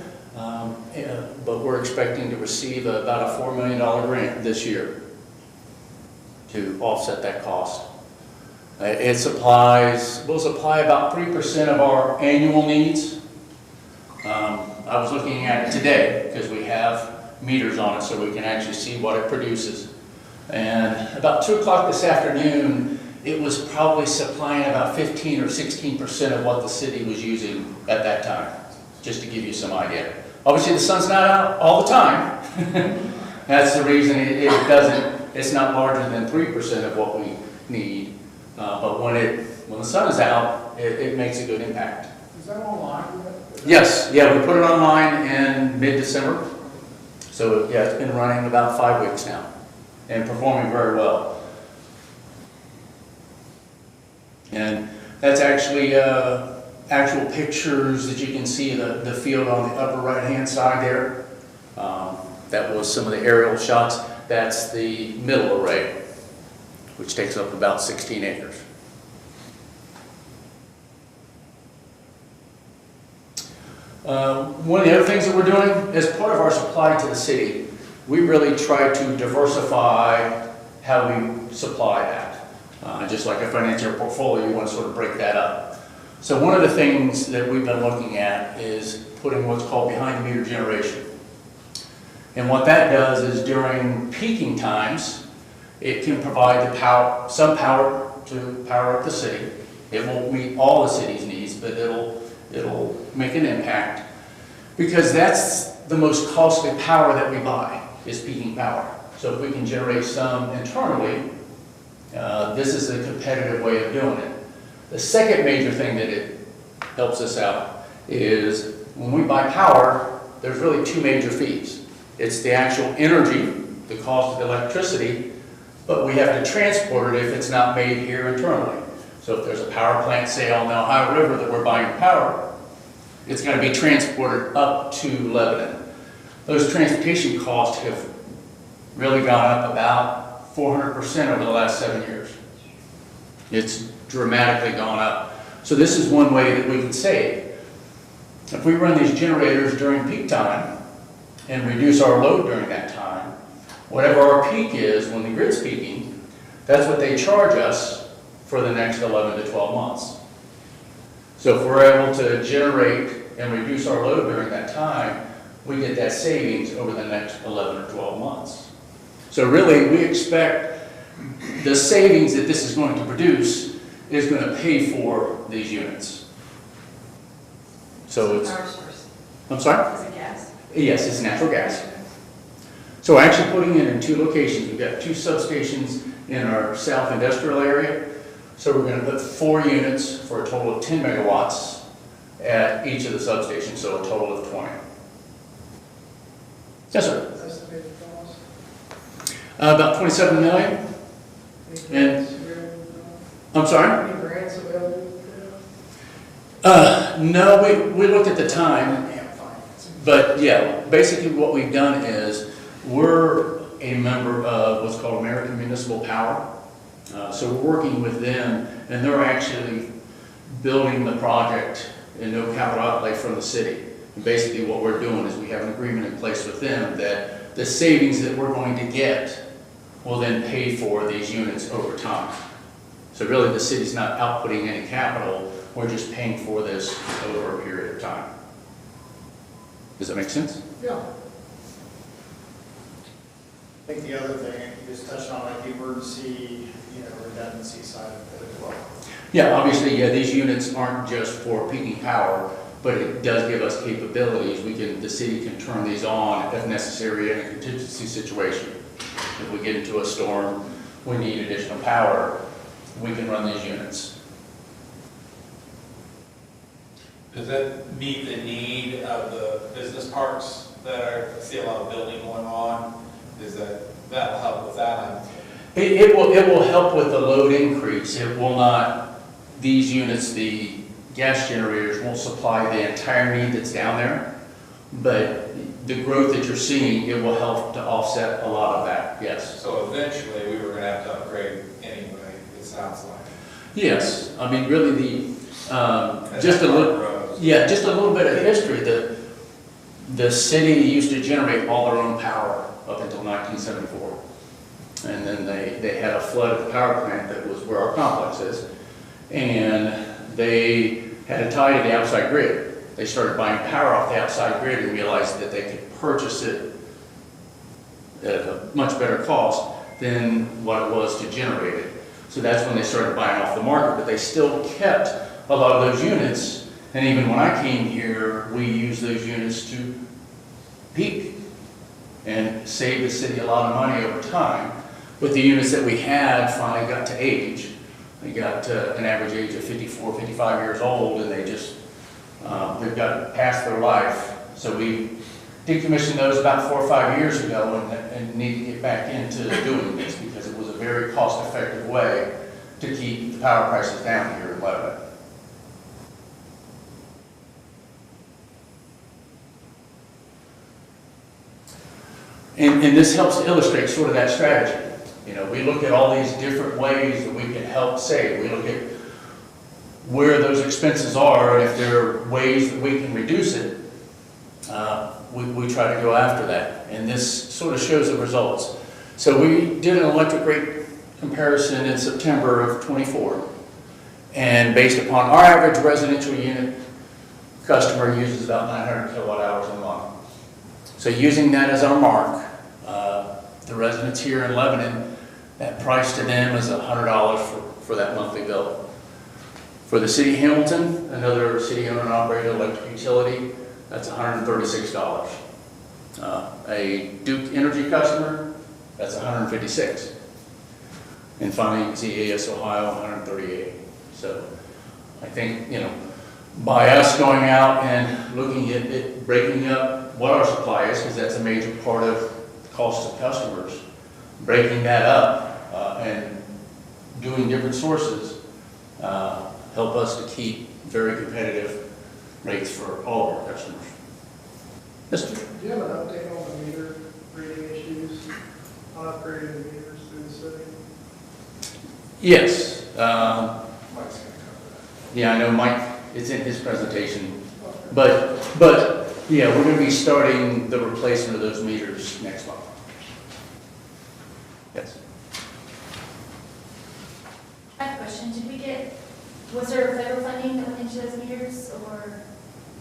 but we're expecting to receive about a $4 million grant this year to offset that cost. It will supply about 3% of our annual needs. I was looking at it today because we have meters on it so we can actually see what it produces. And about 2 o'clock this afternoon, it was probably supplying about 15 or 16% of what the city was using at that time, just to give you some idea. Obviously the sun's not out all the time. That's the reason it's not larger than 3% of what we need. But when the sun is out, it makes a good impact. Is that online? Yes, yeah, we put it online in mid-December. So yeah, it's been running about 5 weeks now and performing very well. And that's actually actual pictures that you can see the field on the upper right-hand side there. That was some of the aerial shots. That's the middle array, which takes up about 16 acres. One of the other things that we're doing as part of our supply to the city, we really try to diversify how we supply that. Just like a financial portfolio, you want to sort of break that up. So one of the things that we've been looking at is putting what's called behind the meter generation. And what that does is during peaking times, it can provide some power to power up the city. It won't meet all the city's needs, but it'll make an impact, because that's the most costly power that we buy, is peaking power. So if we can generate some internally, this is a competitive way of doing it. The second major thing that it helps us out is when we buy power, there's really 2 major fees. It's the actual energy, the cost of the electricity, but we have to transport it if it's not made here internally. So if there's a power plant, say on the Ohio River, that we're buying power, it's going to be transported up to Lebanon. Those transportation costs have really gone up about 400% over the last 7 years. It's dramatically gone up. So this is one way that we can save. If we run these generators during peak time and reduce our load during that time, whatever our peak is when the grid's peaking, that's what they charge us for the next 11 to 12 months. So if we're able to generate and reduce our load during that time, we get that savings over the next 11 or 12 months. So really, we expect the savings that this is going to produce is going to pay for these units. So it's, Power source. I'm sorry? Is it gas? Yes, it's natural gas. So we're actually putting it in 2 locations. We've got 2 substations in our south industrial area. So we're going to put 4 units for a total of 10 megawatts at each of the substations, so a total of 20. Yes, sir. Estimated cost? About 27 million. And- I'm sorry? Any grants available? No, we looked at the time, but yeah, basically what we've done is we're a member of what's called American Municipal Power. So we're working with them, and they're actually building the project and no capital outlay from the city. And basically what we're doing is we have an agreement in place with them that the savings that we're going to get will then pay for these units over time. So really the city's not outputting any capital, we're just paying for this over a period of time. Does that make sense? Yeah. I think the other thing, you just touched on like the emergency, redundancy side of it as well. Yeah, obviously, yeah, these units aren't just for peaking power, but it does give us capabilities. The city can turn these on if necessary in a contingency situation. If we get into a storm, we need additional power, we can run these units. Does that meet the need of the business parks that I see a lot of building going on? That'll help with that? It will help with the load increase. It will not, these units, the gas generators won't supply the entire need that's down there, but the growth that you're seeing, it will help to offset a lot of that, yes. So eventually, we were gonna have to upgrade anyway, it sounds like. Yes, I mean, really just a little bit of history. The city used to generate all their own power up until 1974. And then they had a flood at the power plant that was where our complex is. And they had to tie to the outside grid. They started buying power off the outside grid and realized that they could purchase it at a much better cost than what it was to generate it. So that's when they started buying off the market, but they still kept a lot of those units. And even when I came here, we used those units to peak and save the city a lot of money over time. But the units that we had finally got to age. They got to an average age of 54, 55 years old, and they've got past their life. So we decommissioned those about 4 or 5 years ago and need to get back into doing this because it was a very cost-effective way to keep the power prices down here in Lebanon. And this helps to illustrate sort of that strategy. We look at all these different ways that we can help save. We look at where those expenses are, and if there are ways that we can reduce it, we try to go after that. And this sort of shows the results. So we did an electric rate comparison in September of '24. And based upon our average residential unit, customer uses about 900 kilowatt hours a month. So using that as our mark, the residents here in Lebanon, that price to them is $100 for that monthly bill. For the city of Hamilton, another city-owned and operated electric utility, that's $136. A Duke Energy customer, that's $156. And finally, you can see AS Ohio, $138. So I think, by us going out and looking at it, breaking up what our supply is, because that's a major part of the cost of customers, breaking that up and doing different sources help us to keep very competitive rates for all of our customers. Yes, sir. Do you have an update on the meter reading issues on upgrading the meters through the city? Yes. Mike's gonna cover that. Yeah, I know Mike, it's in his presentation. But yeah, we're going to be starting the replacement of those meters next month. Yes. I have a question. Was there federal funding that went into those meters, or?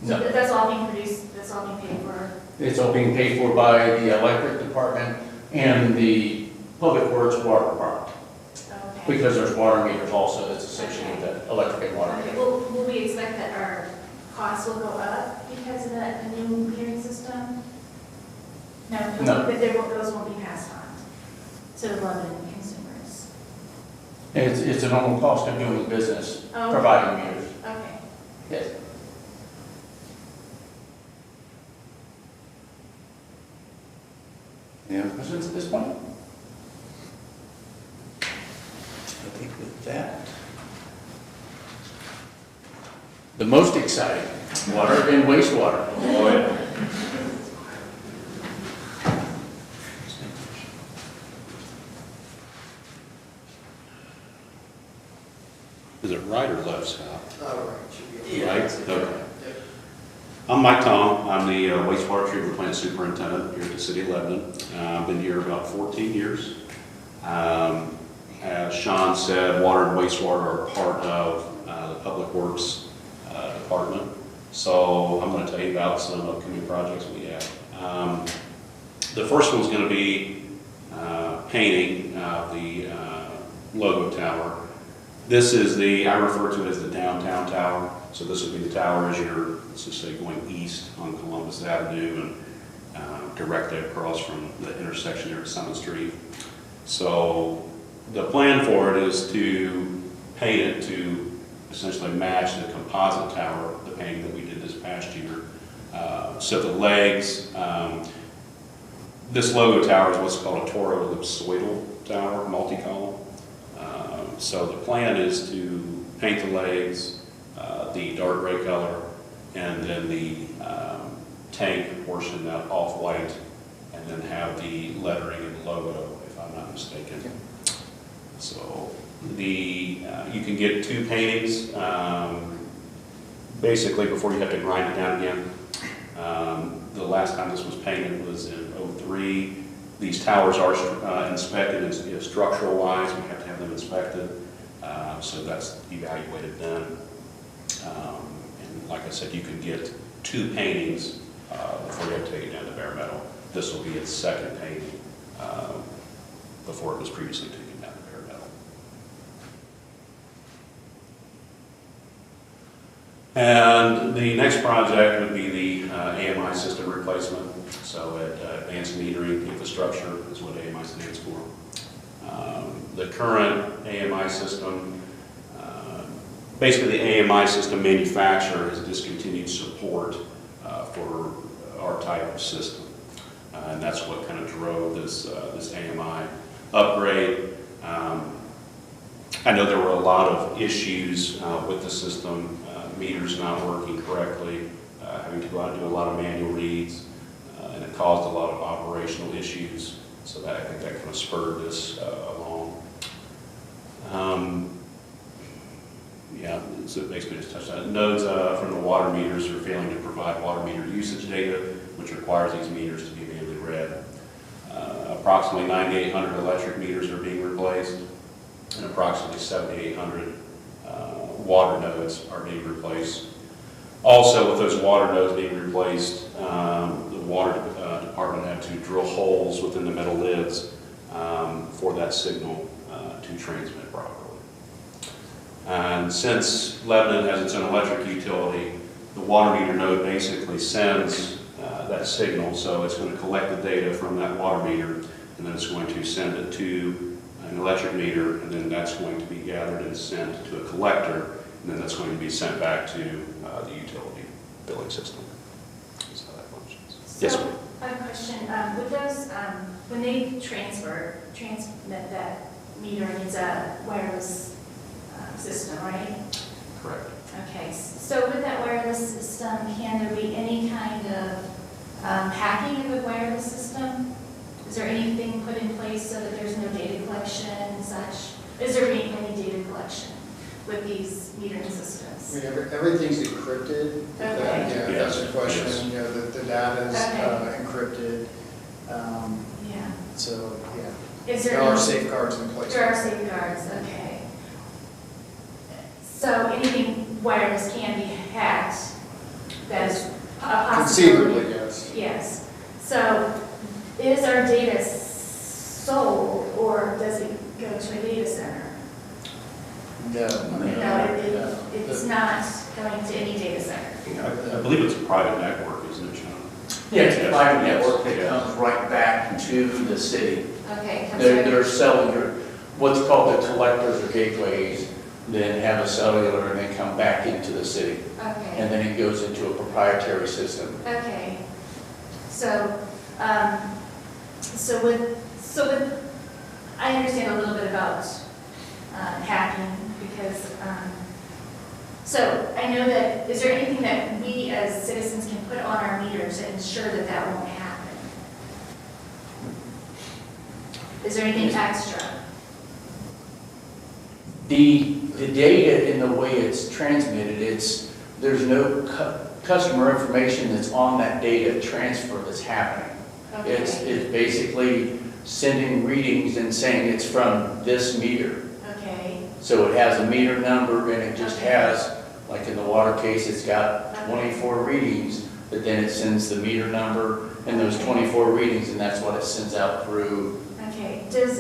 No. That's all being produced, that's all being paid for? It's all being paid for by the electric department and the public works water department. Oh, Okay. because there's water meters also that's associated with that, electric and water. Okay, well, will we expect that our costs will go up because of the new metering system? No, No. but those won't be passed on to the Lebanon consumers. It's a normal cost of doing business, Oh. providing meters. Okay. Yes. Any other questions at this point? I think with that, the most exciting, water and wastewater. Is it right or left, Scott? Right, should be. Right? Okay. I'm Mike Tom. I'm the wastewater treatment plant superintendent here at the city of Lebanon. I've been here about 14 years. As Sean said, water and wastewater are part of the Public Works department. So I'm going to tell you about some upcoming projects we have. The first one's going to be painting the logo tower. This is I refer to it as the downtown tower. So this would be the tower as you're, let's just say, going east on Columbus Avenue and directly across from the intersection there at Summit Street. So the plan for it is to paint it to essentially match the composite tower, the painting that we did this past year. So the legs, this logo tower is what's called a toro ellipsoidal tower, multi-column. So the plan is to paint the legs, the dark gray color, and then the tank portion that off-white, and then have the lettering and logo, if I'm not mistaken. So you can get 2 paintings, basically before you have to grind it down again. The last time this was painted was in '03. These towers are inspected structural-wise. We have to have them inspected, so that's evaluated then. And like I said, you can get 2 paintings before you have to take it down to bare metal. This will be its second painting before it was previously taken down to bare metal. And the next project would be the AMI system replacement. So advanced metering infrastructure is what AMI stands for. The current AMI system, basically the AMI system manufacturer has discontinued support for our type of system. And that's what kind of drove this AMI upgrade. I know there were a lot of issues with the system, meters not working correctly, having to go out and do a lot of manual reads, and it caused a lot of operational issues. So I think that kind of spurred this along. Yeah, so basically just touched on it. Nodes from the water meters are failing to provide water meter usage data, which requires these meters to be manually read. Approximately 9,800 electric meters are being replaced, and approximately 7,800 water nodes are being replaced. Also, with those water nodes being replaced, the water department had to drill holes within the metal lids for that signal to transmit properly. And since Lebanon has its own electric utility, the water meter node basically sends that signal. So it's going to collect the data from that water meter, and then it's going to send it to an electric meter, and then that's going to be gathered and sent to a collector, and then that's going to be sent back to the utility billing system. That's how that functions. Yes, ma'am. I have a question. With those, when they transmit that meter, it's a wireless system, right? Correct. Okay, so with that wireless system, can there be any kind of hacking of the wireless system? Is there anything put in place so that there's no data collection and such? Is there any data collection with these metering systems? I mean, everything's encrypted. Okay. Yeah, that's the question. Yes. You know, the data's Okay. encrypted. Yeah. So, yeah, Is there there are any- safeguards in place. There are safeguards, okay. So anything wireless can be hacked, that is a possibility? Conceivably, yes. Yes. So is our data sold, or does it go to a data center? No. It's not going to any data center. I believe it's a private network, isn't it, John? Yeah, it's a Yes. private network that Yes. comes right back to the city. Okay, comes They're, right- they're cellular, what's called the collectors or gateways, then have a cellular and then come back into the city. okay, And then it goes into a proprietary system. okay. So, so with, I understand a little bit about hacking because, so I know that, is there anything that we as citizens can put on our meters to ensure that that won't happen? Is there anything extra? The data and the way it's transmitted, there's no customer information that's on that data transfer that's happening. It's basically sending readings and saying it's from this meter. Okay, So it has a meter number and it just has, like in the water case, it's got 24 readings, but then it sends the meter number and those 24 readings, and that's what it sends out through. okay. Does,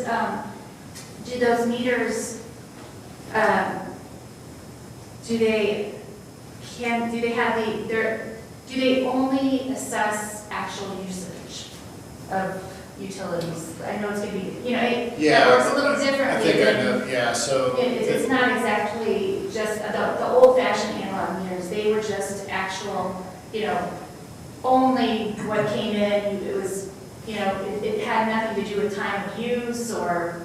do those meters, do they do they only assess actual usage of utilities? I know it's gonna be, Yeah, that works a little I differently think I than, know, yeah, so. it's not exactly just, the old fashioned analog meters, they were just actual, only what came in, it was, it had nothing to do with time of use or,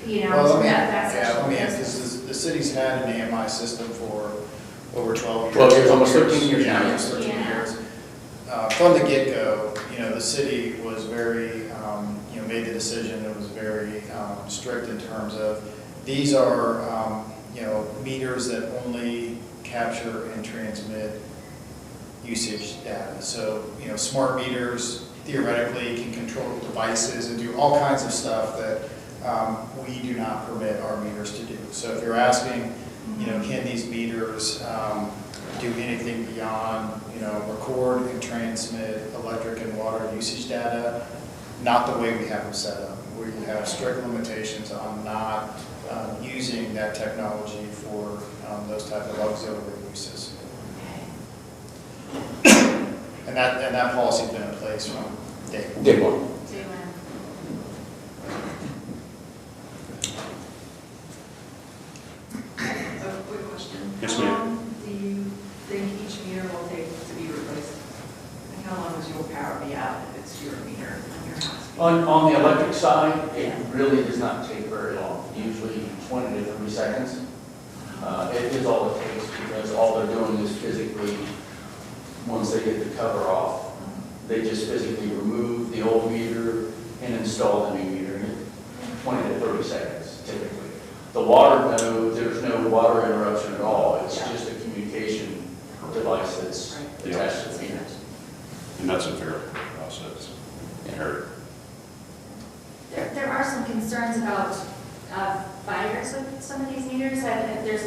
Well, that yeah, sort let of me thing. ask, the city's had an AMI system for over 12 years. 12 years, almost 13 years now. Yeah, almost 13 Yeah. years. From the get-go, the city was very, made the decision, it was very strict in terms of, these are, meters that only capture and transmit usage data. So, smart meters theoretically can control devices and do all kinds of stuff that we do not permit our meters to do. So if you're asking, can these meters do anything beyond, record and transmit electric and water usage data? Not the way we have them set up. We have strict limitations on not using that technology for those type of auxiliary uses. And that policy's been in place from day one. Day one. Day one. A quick question. Yes, How ma'am. long do you think each meter will take to be replaced? And how long does your power be out if it's your meter on your house? On the electric side, it really does not take very long, usually 20 to 30 seconds. It is all it takes because all they're doing is physically, once they get the cover off, they just physically remove the old meter and install the new meter in 20 to 30 seconds typically. The water, there's no water interruption at all. It's just a communication device that's attached to the meter. And that's a fair process. Eric? There are some concerns about fires with some of these meters. There's,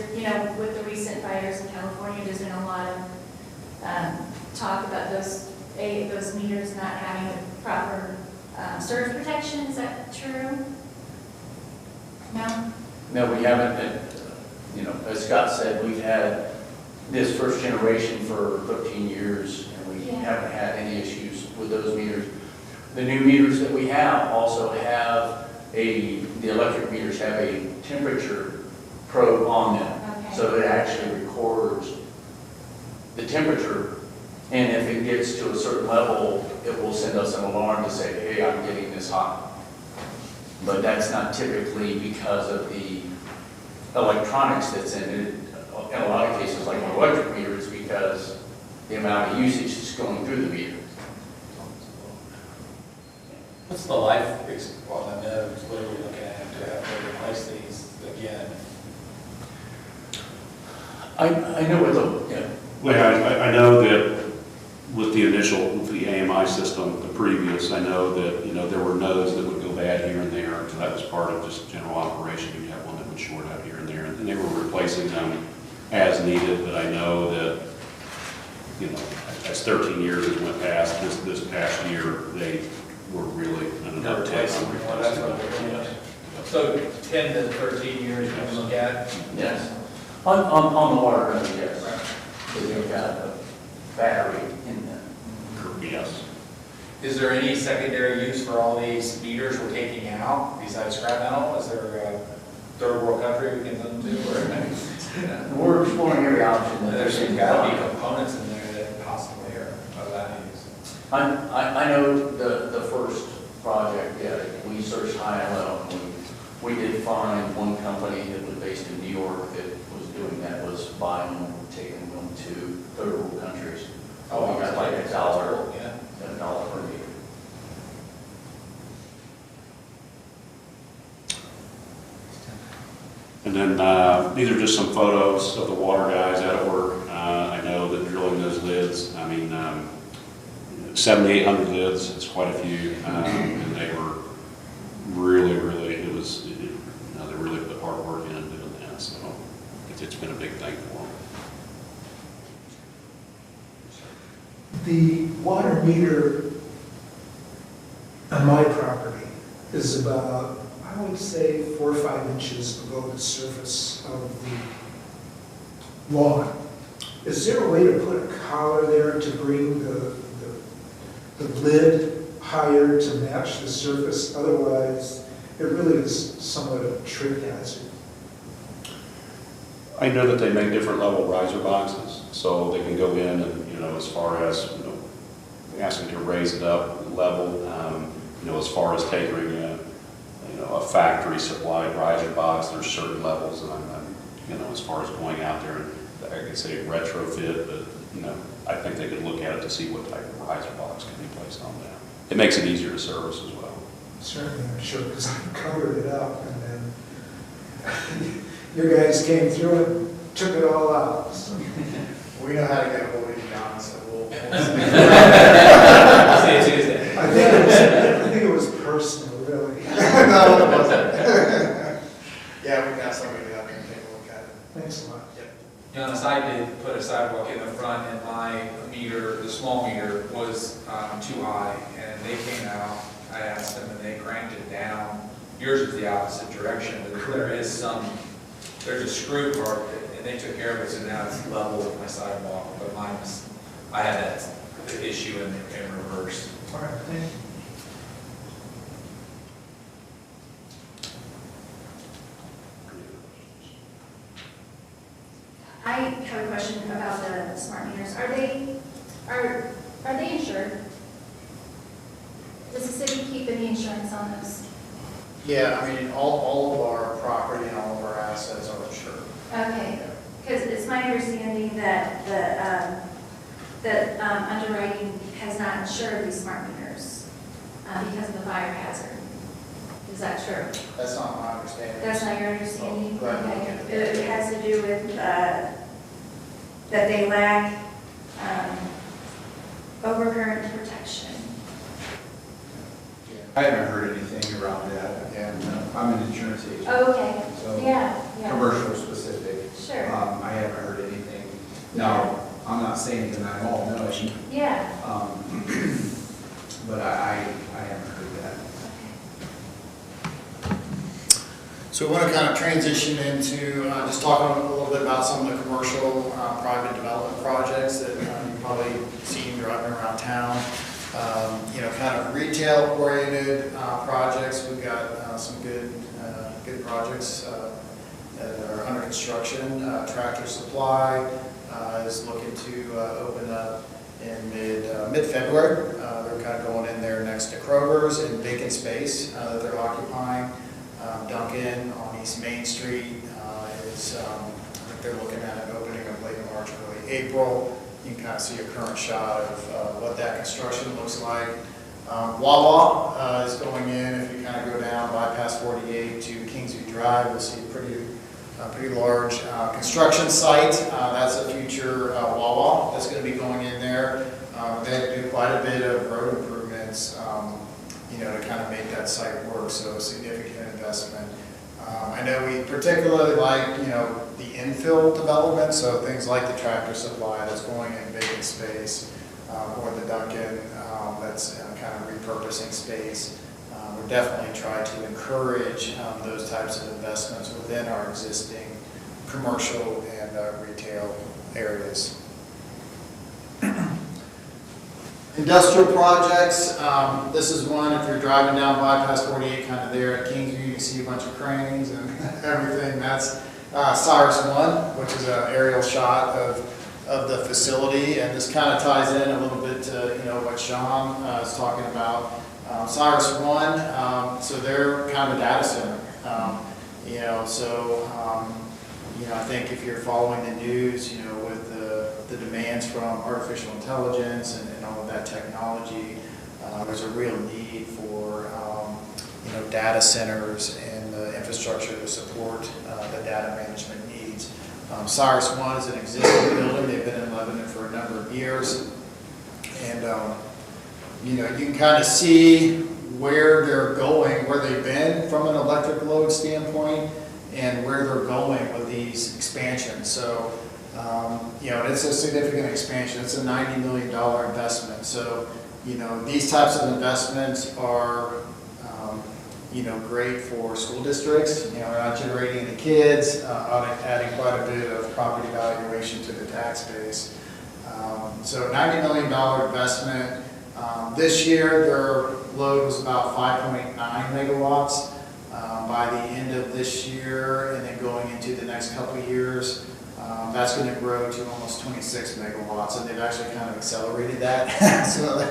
with the recent fires in California, there's been a lot of talk about those meters not having the proper surge protection. Is that true? No? No, we haven't, as Scott said, we've had this first generation for 13 years, and we Yeah. haven't had any issues with those meters. The new meters that we have also have the electric meters have a temperature probe on them. Okay. So it actually records the temperature, and if it gets to a certain level, it will send us an alarm to say, hey, I'm getting this hot. But that's not typically because of the electronics that's in it. In a lot of cases, like an electric meter, it's because the amount of usage is going through the meter. What's the life on the nodes? What are we looking at to have to replace these again? I know what Well, I know that with the AMI system, the previous, I know that, there were nodes that would go bad here and there. So that was part of just general operation. You'd have one that would short out here and there. And they were replacing them as needed, but I know that, as 13 years has went past, this past year, they were really an Not uptake replacing on them, well, that's what replacing they're them. doing. So 10 to 13 years, you can look at. Yes. On the water, yes. Because you've got a battery in there. Yes. Is there any secondary use for all these meters we're taking out besides scrap metal? Is there a third world country we can send them to? Or We're exploring every option. there's got to be components in there that possibly are of that use. I know the first project, yeah, we searched high and low. We did find one company that was based in New York that was doing that, was buying them, taking them to third world countries. Oh, we got like $1, Yeah. $1 per meter. And then these are just some photos of the water guys out at work. I know that drilling those lids, I mean, 7,800 lids, it's quite a few. And they were really, it was, you know, they really put hard work in doing that. So it's been a big thing for them. The water meter on my property is about, I would say, 4 or 5 inches below the surface of the lawn. Is there a way to put a collar there to bring the lid higher to match the surface? Otherwise, it really is somewhat of a trick hazard. I know that they make different level riser boxes, so they can go in and, you know, as far as, you know, asking to raise it up level, you know, as far as tapering a, you know, a factory supplied riser box, there's certain levels, and I'm you know, as far as going out there, I could say retrofit, but, you know, I think they could look at it to see what type of riser box can be placed on that. It makes it easier to service as well. Certainly, I'm sure, because I covered it up, and then your guys came through and took it all out. So. We know how to get a hold of you, John, so we'll see. See you Tuesday. I think it was personal, really. No, it wasn't. Yeah, we got somebody to help you take a look at it. Thanks a lot. You know, I did put a sidewalk in the front, and my meter, the small meter, was too high, and they came out, I asked them, and they cranked it down. Yours is the opposite direction, but there is there's a screw part, and they took care of it, so now it's level with my sidewalk, but mine was, I had that issue in reverse. All right, thank you. I have a question about the smart meters. Are they insured? Does the city keep any insurance on those? Yeah, I mean, all of our property and all of our assets are insured. Okay, because it's my understanding that underwriting has not insured these smart meters because of the fire hazard. Is that true? That's not my understanding. That's not your understanding? Oh, right. Okay. It has to do with that they lack overcurrent protection. I haven't heard anything around that. Yeah. I'm an insurance agent. Oh, okay. So, Yeah. commercial specific. Sure. I haven't heard anything. Now, I'm not saying that I'm all knowing, Yeah. but I haven't heard that. So we want to kind of transition into just talking a little bit about some of the commercial private development projects that you've probably seen driving around town. You know, kind of retail-oriented projects. We've got some good projects that are under construction. Tractor Supply is looking to open up in mid-February. They're kind of going in there next to Kroger's in vacant space that they're occupying. Duncan on East Main Street is, I think they're looking at an opening of late March, early April. You can kind of see a current shot of what that construction looks like. Wawa is going in. If you kind of go down bypass 48 to Kingsview Drive, you'll see a pretty large construction site. That's a future Wawa that's going to be going in there. They do quite a bit of road improvements, you know, to kind of make that site work. So significant investment. I know we particularly like, you know, the infill development, so things like the Tractor Supply that's going in vacant space, or the Duncan that's kind of repurposing space. we're definitely trying to encourage those types of investments within our existing commercial and retail areas. Industrial projects, this is one, if you're driving down bypass 48 kind of there at Kingsview, you can see a bunch of cranes and everything. That's Cyrus 1, which is an aerial shot of the facility, and this kind of ties in a little bit to what Sean is talking about. Cyrus 1, so they're kind of a data center. I think if you're following the news, with the demands from artificial intelligence and all of that technology, there's a real need for data centers and the infrastructure to support the data management needs. Cyrus 1 is an existing building. They've been in Lebanon for a number of years, and you can kind of see where they're going, where they've been from an electric load standpoint, and where they're going with these expansions. So, it's a significant expansion. It's a $90 million investment. So, these types of investments are, great for school districts. They're not generating any kids, adding quite a bit of property valuation to the tax base. So, $90 million investment. This year, their load was about 5.9 megawatts. By the end of this year, and then going into the next couple of years, that's going to grow to almost 26 megawatts, and they've actually kind of accelerated that. So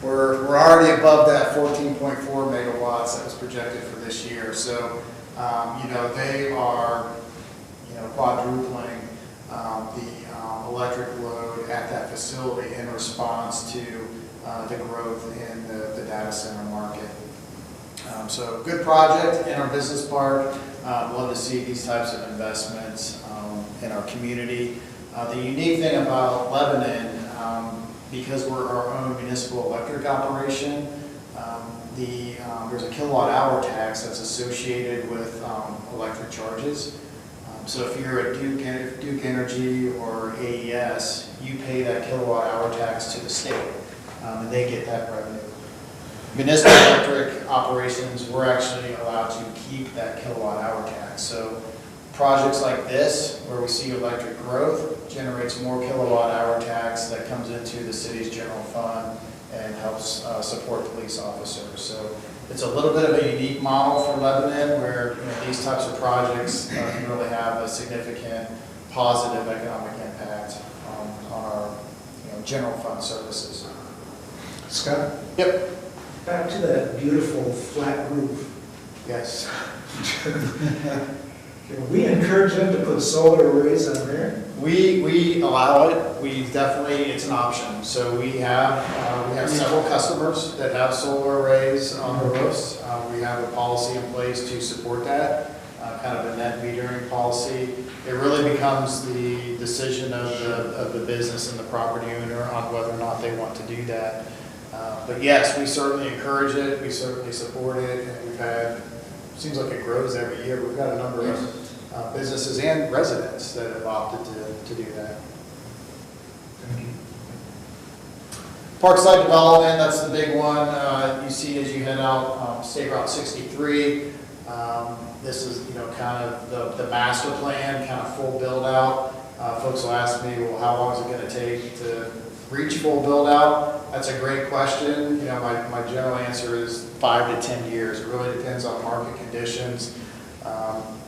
we're already above that 14.4 megawatts that was projected for this year. So they are quadrupling the electric load at that facility in response to the growth in the data center market. So good project in our business park. Love to see these types of investments in our community. The unique thing about Lebanon, because we're our own municipal electric operation, there's a kilowatt hour tax that's associated with electric charges. So if you're at Duke Energy or AES, you pay that kilowatt hour tax to the state, and they get that revenue. Municipal electric operations, we're actually allowed to keep that kilowatt hour tax. So projects like this, where we see electric growth, generates more kilowatt hour tax that comes into the city's general fund and helps support police officers. So it's a little bit of a unique model for Lebanon, where these types of projects can really have a significant positive economic impact on our general fund services. Scott? Yep. Back to that beautiful flat roof. Yes. Can we encourage them to put solar arrays on there? We allow it. It's an option. So we have several customers that have solar arrays on the roofs. We have a policy in place to support that, kind of a net metering policy. It really becomes the decision of the business and the property owner on whether or not they want to do that. But yes, we certainly encourage it. We certainly support it, and we've had. Seems like it grows every year. We've got a number of businesses and residents that have opted to do that. Thank you. Parkside development, that's the big one. You see as you head out State Route 63. This is kind of the master plan, kind of full build out. Folks will ask me, well, how long is it going to take to reach full build out? That's a great question. My general answer is 5 to 10 years. It really depends on market conditions,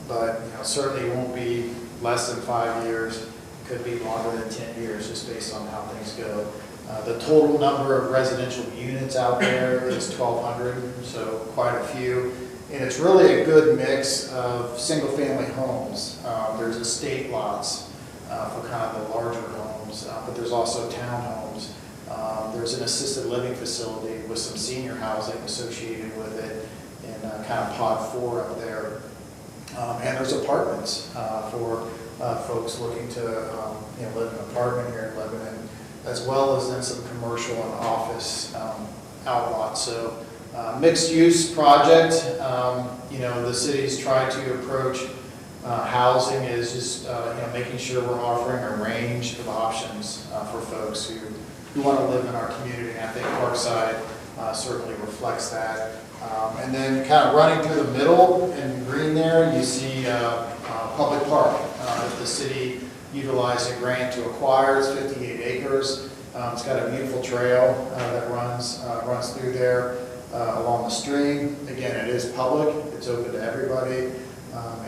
but certainly it won't be less than 5 years. It could be longer than 10 years, just based on how things go. The total number of residential units out there is 1,200, so quite a few. And it's really a good mix of single-family homes. There's estate lots for kind of the larger homes, but there's also townhomes. There's an assisted living facility with some senior housing associated with it in kind of pod 4 up there. And there's apartments for folks looking to live in an apartment here in Lebanon, as well as then some commercial and office outlots. So mixed use project, the city's tried to approach housing is just making sure we're offering a range of options for folks who want to live in our community. And I think Parkside certainly reflects that. And then kind of running through the middle in green there, you see public park that the city utilized a grant to acquire. It's 58 acres. It's got a beautiful trail that runs through there along the stream. Again, it is public. It's open to everybody.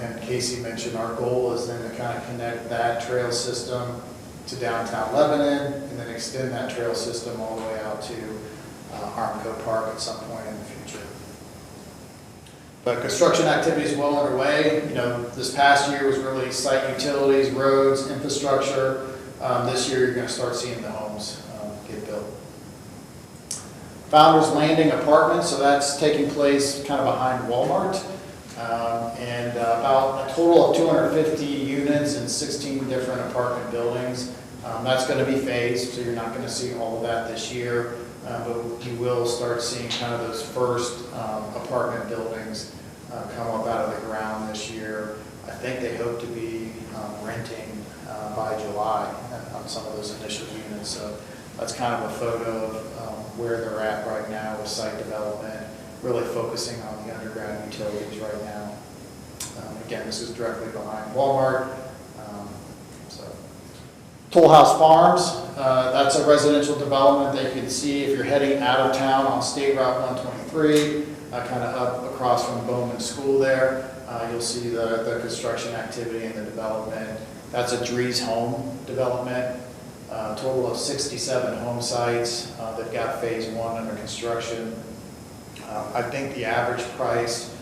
And Casey mentioned our goal is then to kind of connect that trail system to downtown Lebanon and then extend that trail system all the way out to Armco Park at some point in the future. But construction activity is well underway. You know, this past year was really site utilities, roads, infrastructure. This year you're going to start seeing the homes get built. Founders Landing Apartments, so that's taking place kind of behind Walmart. And about a total of 250 units in 16 different apartment buildings. That's going to be phased, so you're not going to see all of that this year, but you will start seeing kind of those first apartment buildings come up out of the ground this year. I think they hope to be renting by July on some of those initial units. So that's kind of a photo of where they're at right now with site development, really focusing on the underground utilities right now. Again, this is directly behind Walmart. Toll House Farms, that's a residential development that you can see if you're heading out of town on State Route 123, kind of up across from Bowman School there. You'll see the construction activity and the development. That's a Dries home development, total of 67 home sites. They've got phase 1 under construction. I think the average price,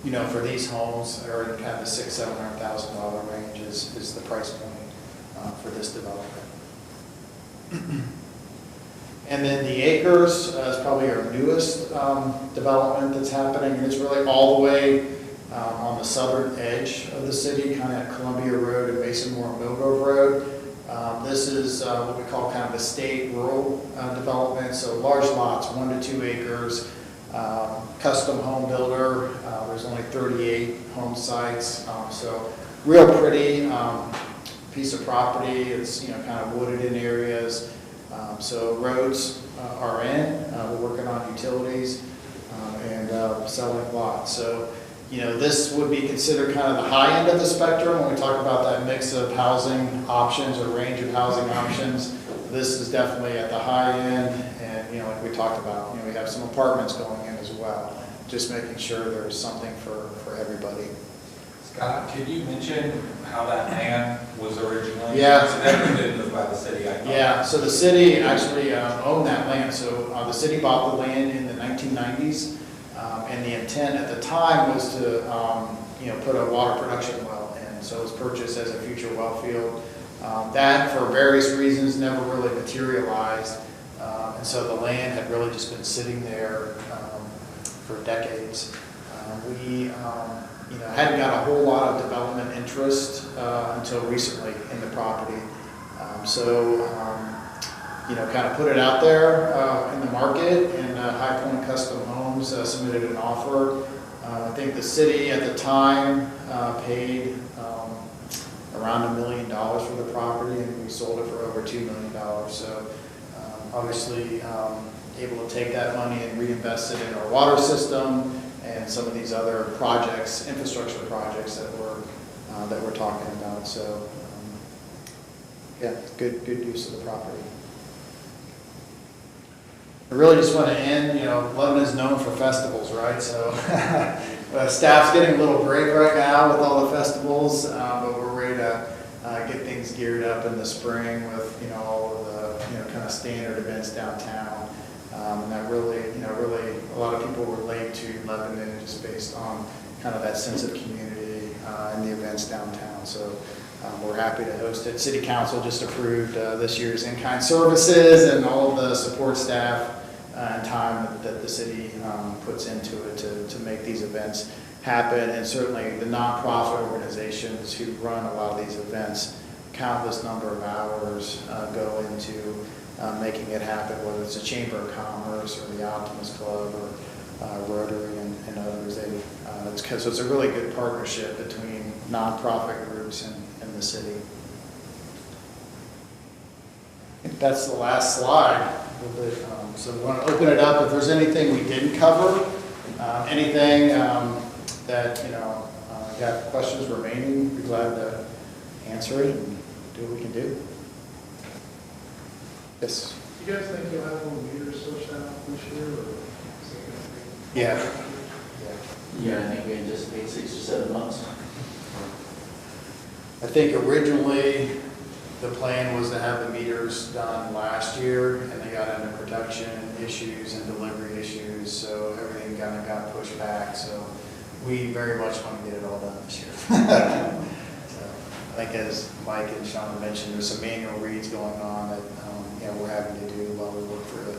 you know, for these homes are in kind of the $600,000-$700,000 range is the price point for this development. And then the Acres is probably our newest development that's happening. It's really all the way on the southern edge of the city, kind of at Columbia Road and Mason Moore Millgrove Road. This is what we call kind of a state rural development, so large lots, 1 to 2 acres. Custom home builder, there's only 38 home sites, so real pretty piece of property. It's, you know, kind of wooded in areas, so roads are in. We're working on utilities and selling lots. So, you know, this would be considered kind of the high end of the spectrum when we talk about that mix of housing options or range of housing options. This is definitely at the high end, and, you know, like we talked about, you know, we have some apartments going in as well, just making sure there's something for everybody. Scott, could you mention how that land was originally? Yeah. So that didn't live by the city, I thought. Yeah, so the city actually owned that land. So the city bought the land in the 1990s, and the intent at the time was to, you know, put a water production well in. So it was purchased as a future well field. That, for various reasons, never really materialized, and so the land had really just been sitting there for decades. We you know, hadn't got a whole lot of development interest until recently in the property. You know, kind of put it out there in the market, and High Point Custom Homes submitted an offer. I think the city at the time paid around $1 million for the property, and we sold it for over $2 million. So obviously able to take that money and reinvest it in our water system and some of these other projects, infrastructure projects that we're talking about. So yeah, good use of the property. I really just want to end, you know, Lebanon is known for festivals, right? So staff's getting a little break right now with all the festivals, but we're ready to get things geared up in the spring with, you know, all of the, you know, kind of standard events downtown. And that really, you know, really a lot of people relate to Lebanon just based on kind of that sense of community and the events downtown. So we're happy to host it. City Council just approved this year's in-kind services and all of the support staff and time that the city puts into it to make these events happen. And certainly the nonprofit organizations who run a lot of these events, countless number of hours go into making it happen, whether it's a Chamber of Commerce or the Optimist Club or Rotary and others. So it's a really good partnership between nonprofit groups and the city. I think that's the last slide. So we want to open it up. If there's anything we didn't cover, anything that, got questions remaining, be glad to answer it and do what we can do. Yes? You guys think you'll have one meters switched out this year, or is it gonna be? Yeah. Yeah, I think we anticipate 6 to 7 months. I think originally the plan was to have the meters done last year, and they got into production issues and delivery issues, so everything kind of got pushed back. So we very much want to get it all done this year. So I think as Mike and Sean mentioned, there's some manual reads going on that we're having to do while we work through it.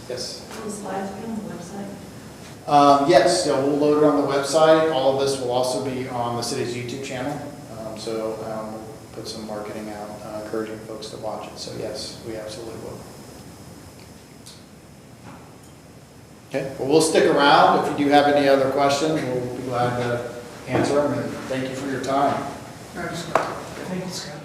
Yes? Will the slides be on the website? Yes, so we'll load it on the website. All of this will also be on the city's YouTube channel. We'll put some marketing out, encouraging folks to watch it. So yes, we absolutely will. Okay, well, we'll stick around. If you do have any other questions, we'll be glad to answer them. And thank you for your time. Thank you, Scott.